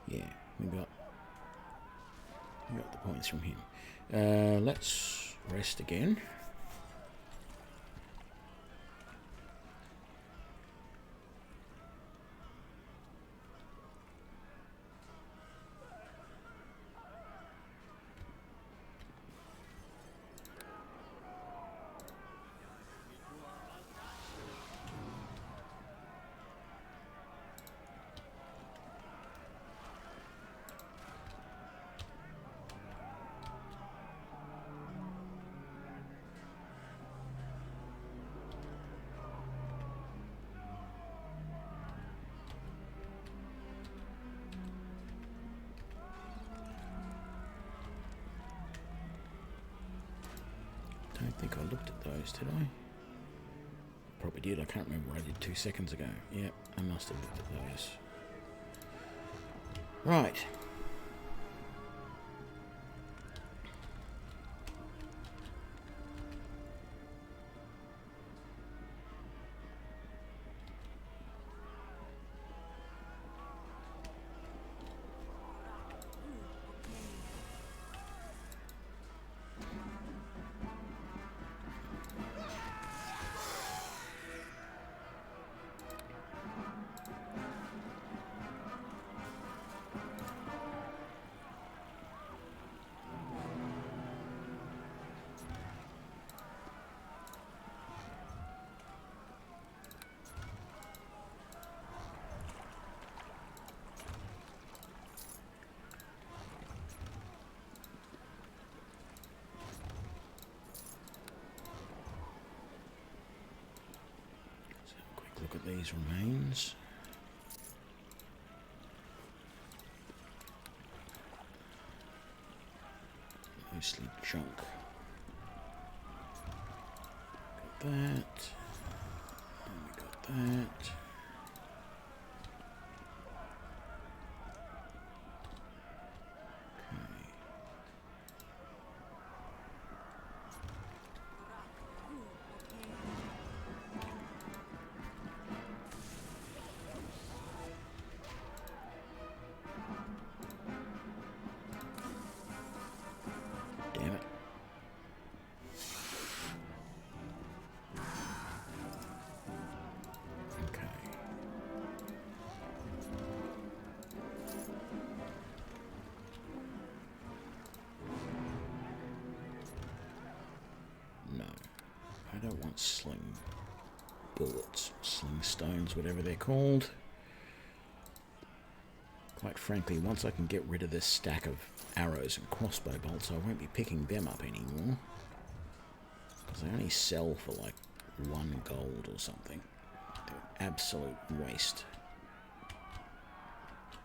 Yeah, we got the points from him. Let's rest again. I don't think I looked at those, did I? Probably did. I can't remember what I did 2 seconds ago. Yep, I must have looked at those. Right. these remains. Mostly junk. Got that. And we got that. Damn it. Okay. No. I don't want sling bullets, sling stones, whatever they're called. Quite frankly, once I can get rid of this stack of arrows and crossbow bolts, I won't be picking them up anymore. Because they only sell for like 1 gold or something. They're an absolute waste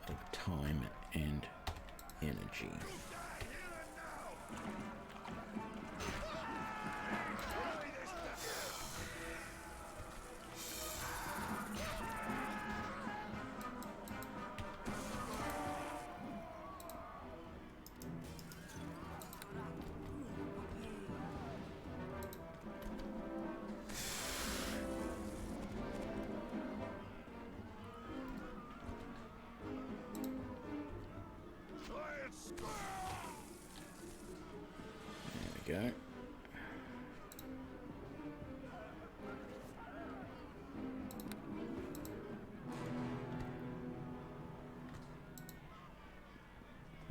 of time and energy. There we go.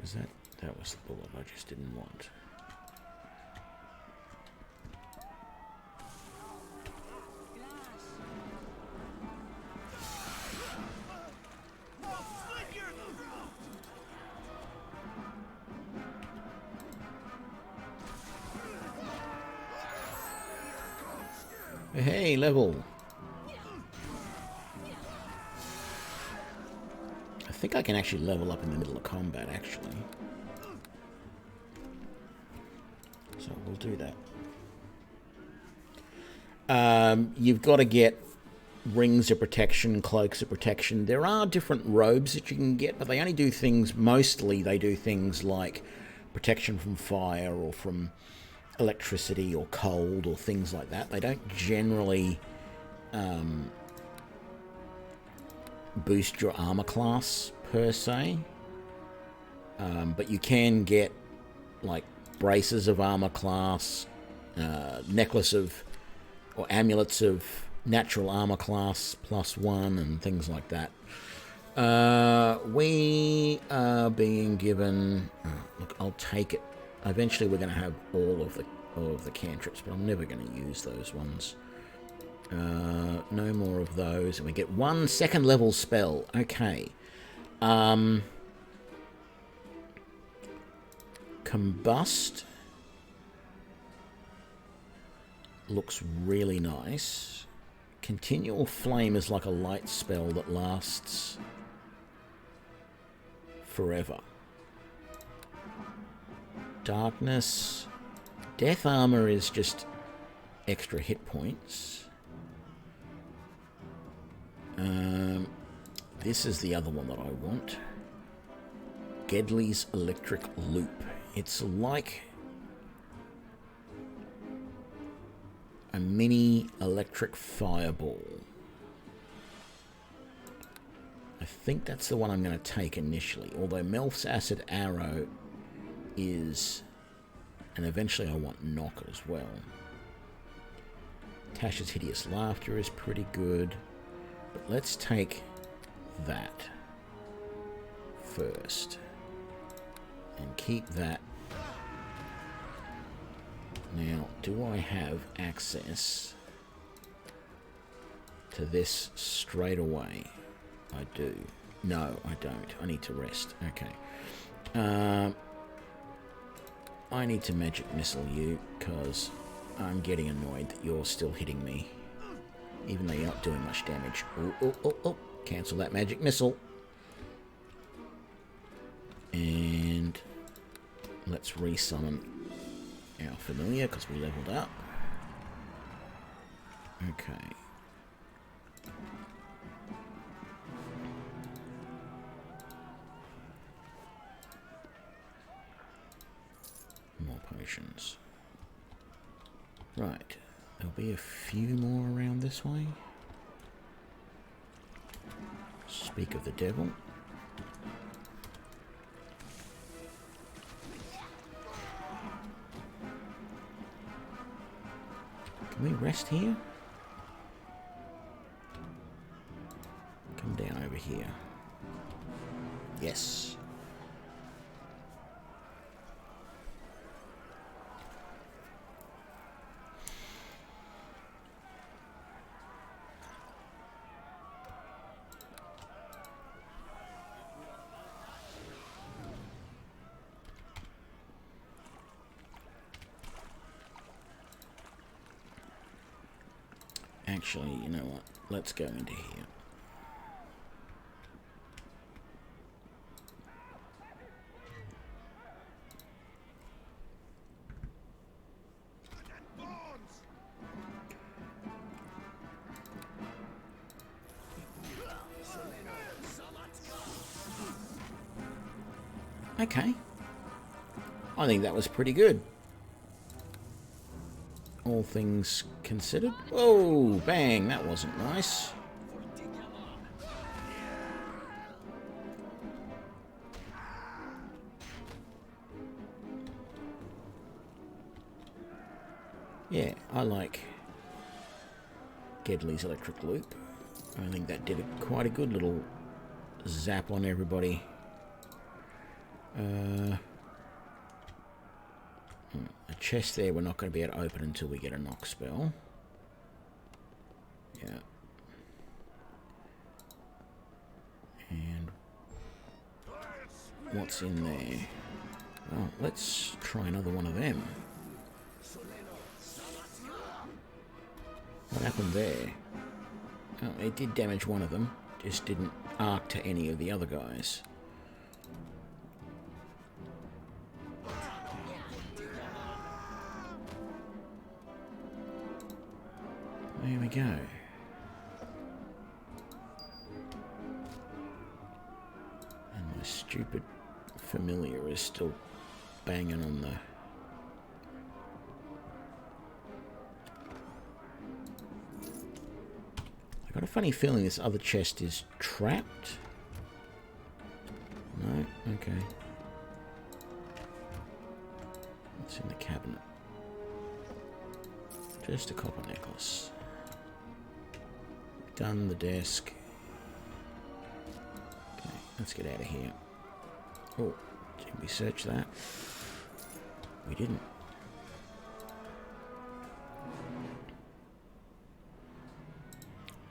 Was that? That was the bullet I just didn't want. Hey, level. I think I can actually level up in the middle of combat, actually. So we'll do that. You've got to get rings of protection, cloaks of protection. There are different robes that you can get, but they only do things, mostly they do things like protection from fire or from electricity or cold or things like that. They don't generally boost your armor class per se, but you can get like braces of armor class, necklace of or amulets of natural armor class +1 and things like that. We are being given look, I'll take it. Eventually we're going to have all of the cantrips, but I'm never going to use those ones. No more of those. And we get 1 second level spell. Okay. Combust looks really nice. Continual flame is like a light spell that lasts forever. Darkness. Death armor is just extra hit points. This is the other one that I want. Gedley's Electric Loop. It's like a mini electric fireball. I think that's the one I'm going to take initially, although Melf's Acid Arrow is... and eventually I want Knock as well. Tasha's Hideous Laughter is pretty good, but let's take that first and keep that. Now, do I have access to this straight away? I do. No, I don't. I need to rest. Okay. I need to magic missile you because I'm getting annoyed that you're still hitting me. even though you're not doing much damage. Oh, oh, oh, oh. Cancel that magic missile. And let's resummon our familiar because we leveled up. Okay. More potions. Right. There'll be a few more around this way. Speak of the devil. Can we rest here? Come down over here. Yes. Actually, you know what? Let's go into here. Okay. I think that was pretty good. All things considered. Whoa, bang, that wasn't nice. Yeah, I like Gedley's electric loop. I think that did quite a good little zap on everybody. A chest there we're not going to be able to open until we get a knock spell. Yeah. And what's in there? Well, let's try another one of them. What happened there? Oh, it did damage one of them, just didn't arc to any of the other guys. There we go. And my stupid familiar is still banging on the... I got a funny feeling this other chest is trapped. No? Okay. What's in the cabinet? Just a copper necklace. Done the desk. Okay, let's get out of here. Oh, did we search that? We didn't.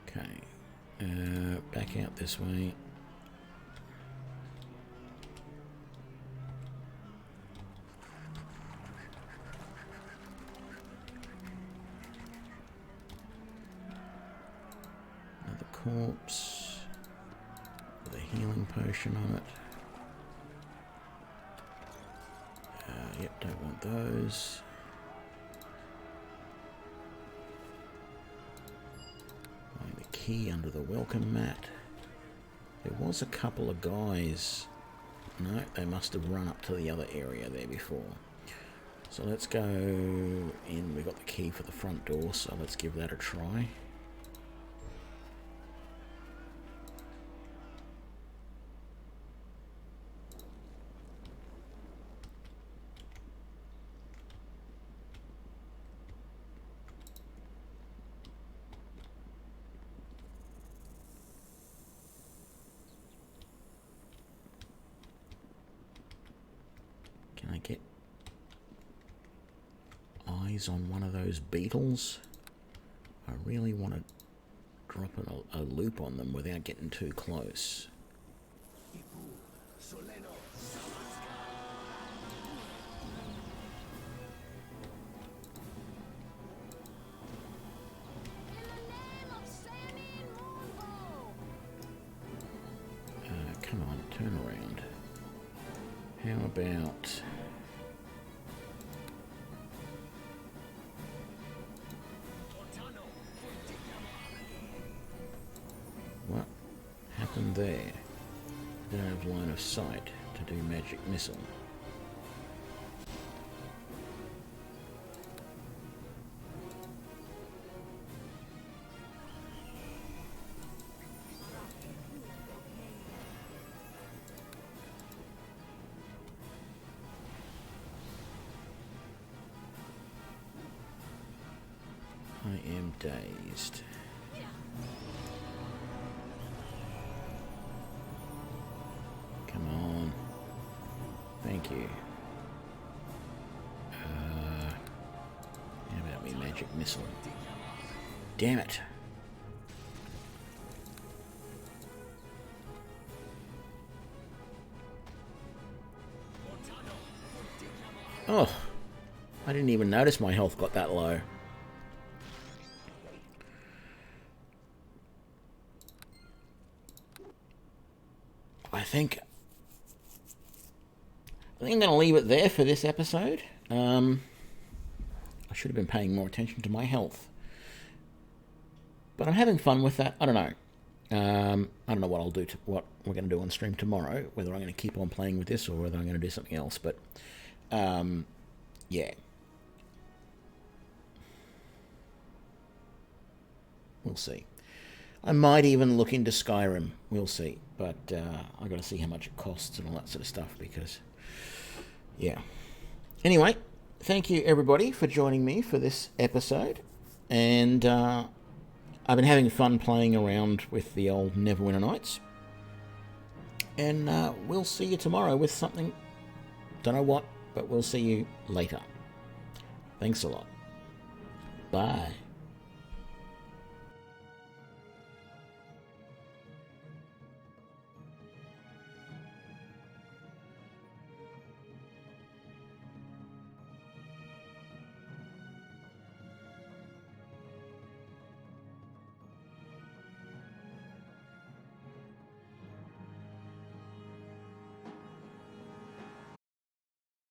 Okay, back out this way. Another corpse with a healing potion on it. Yep, don't want those. Key under the welcome mat. There was a couple of guys. No, they must have run up to the other area there before. So let's go in. We got the key for the front door, so let's give that a try. Can I get eyes on one of those beetles? I really want to drop a loop on them without getting too close. about... What happened there? Don't have line of sight to do magic missile. I am dazed. Come on. Thank you. How about me magic missile? Damn it. Oh, I didn't even notice my health got that low. I think I'm going to leave it there for this episode. I should have been paying more attention to my health. But I'm having fun with that. I don't know. I don't know what I'll do, what we're going to do on stream tomorrow, whether I'm going to keep on playing with this or whether I'm going to do something else. But, yeah. We'll see. I might even look into Skyrim. We'll see. But I've got to see how much it costs and all that sort of stuff because, yeah. Anyway, thank you everybody for joining me for this episode. And I've been having fun playing around with the old Neverwinter Nights. And we'll see you tomorrow with something, don't know what, but we'll see you later. Thanks a lot. Bye.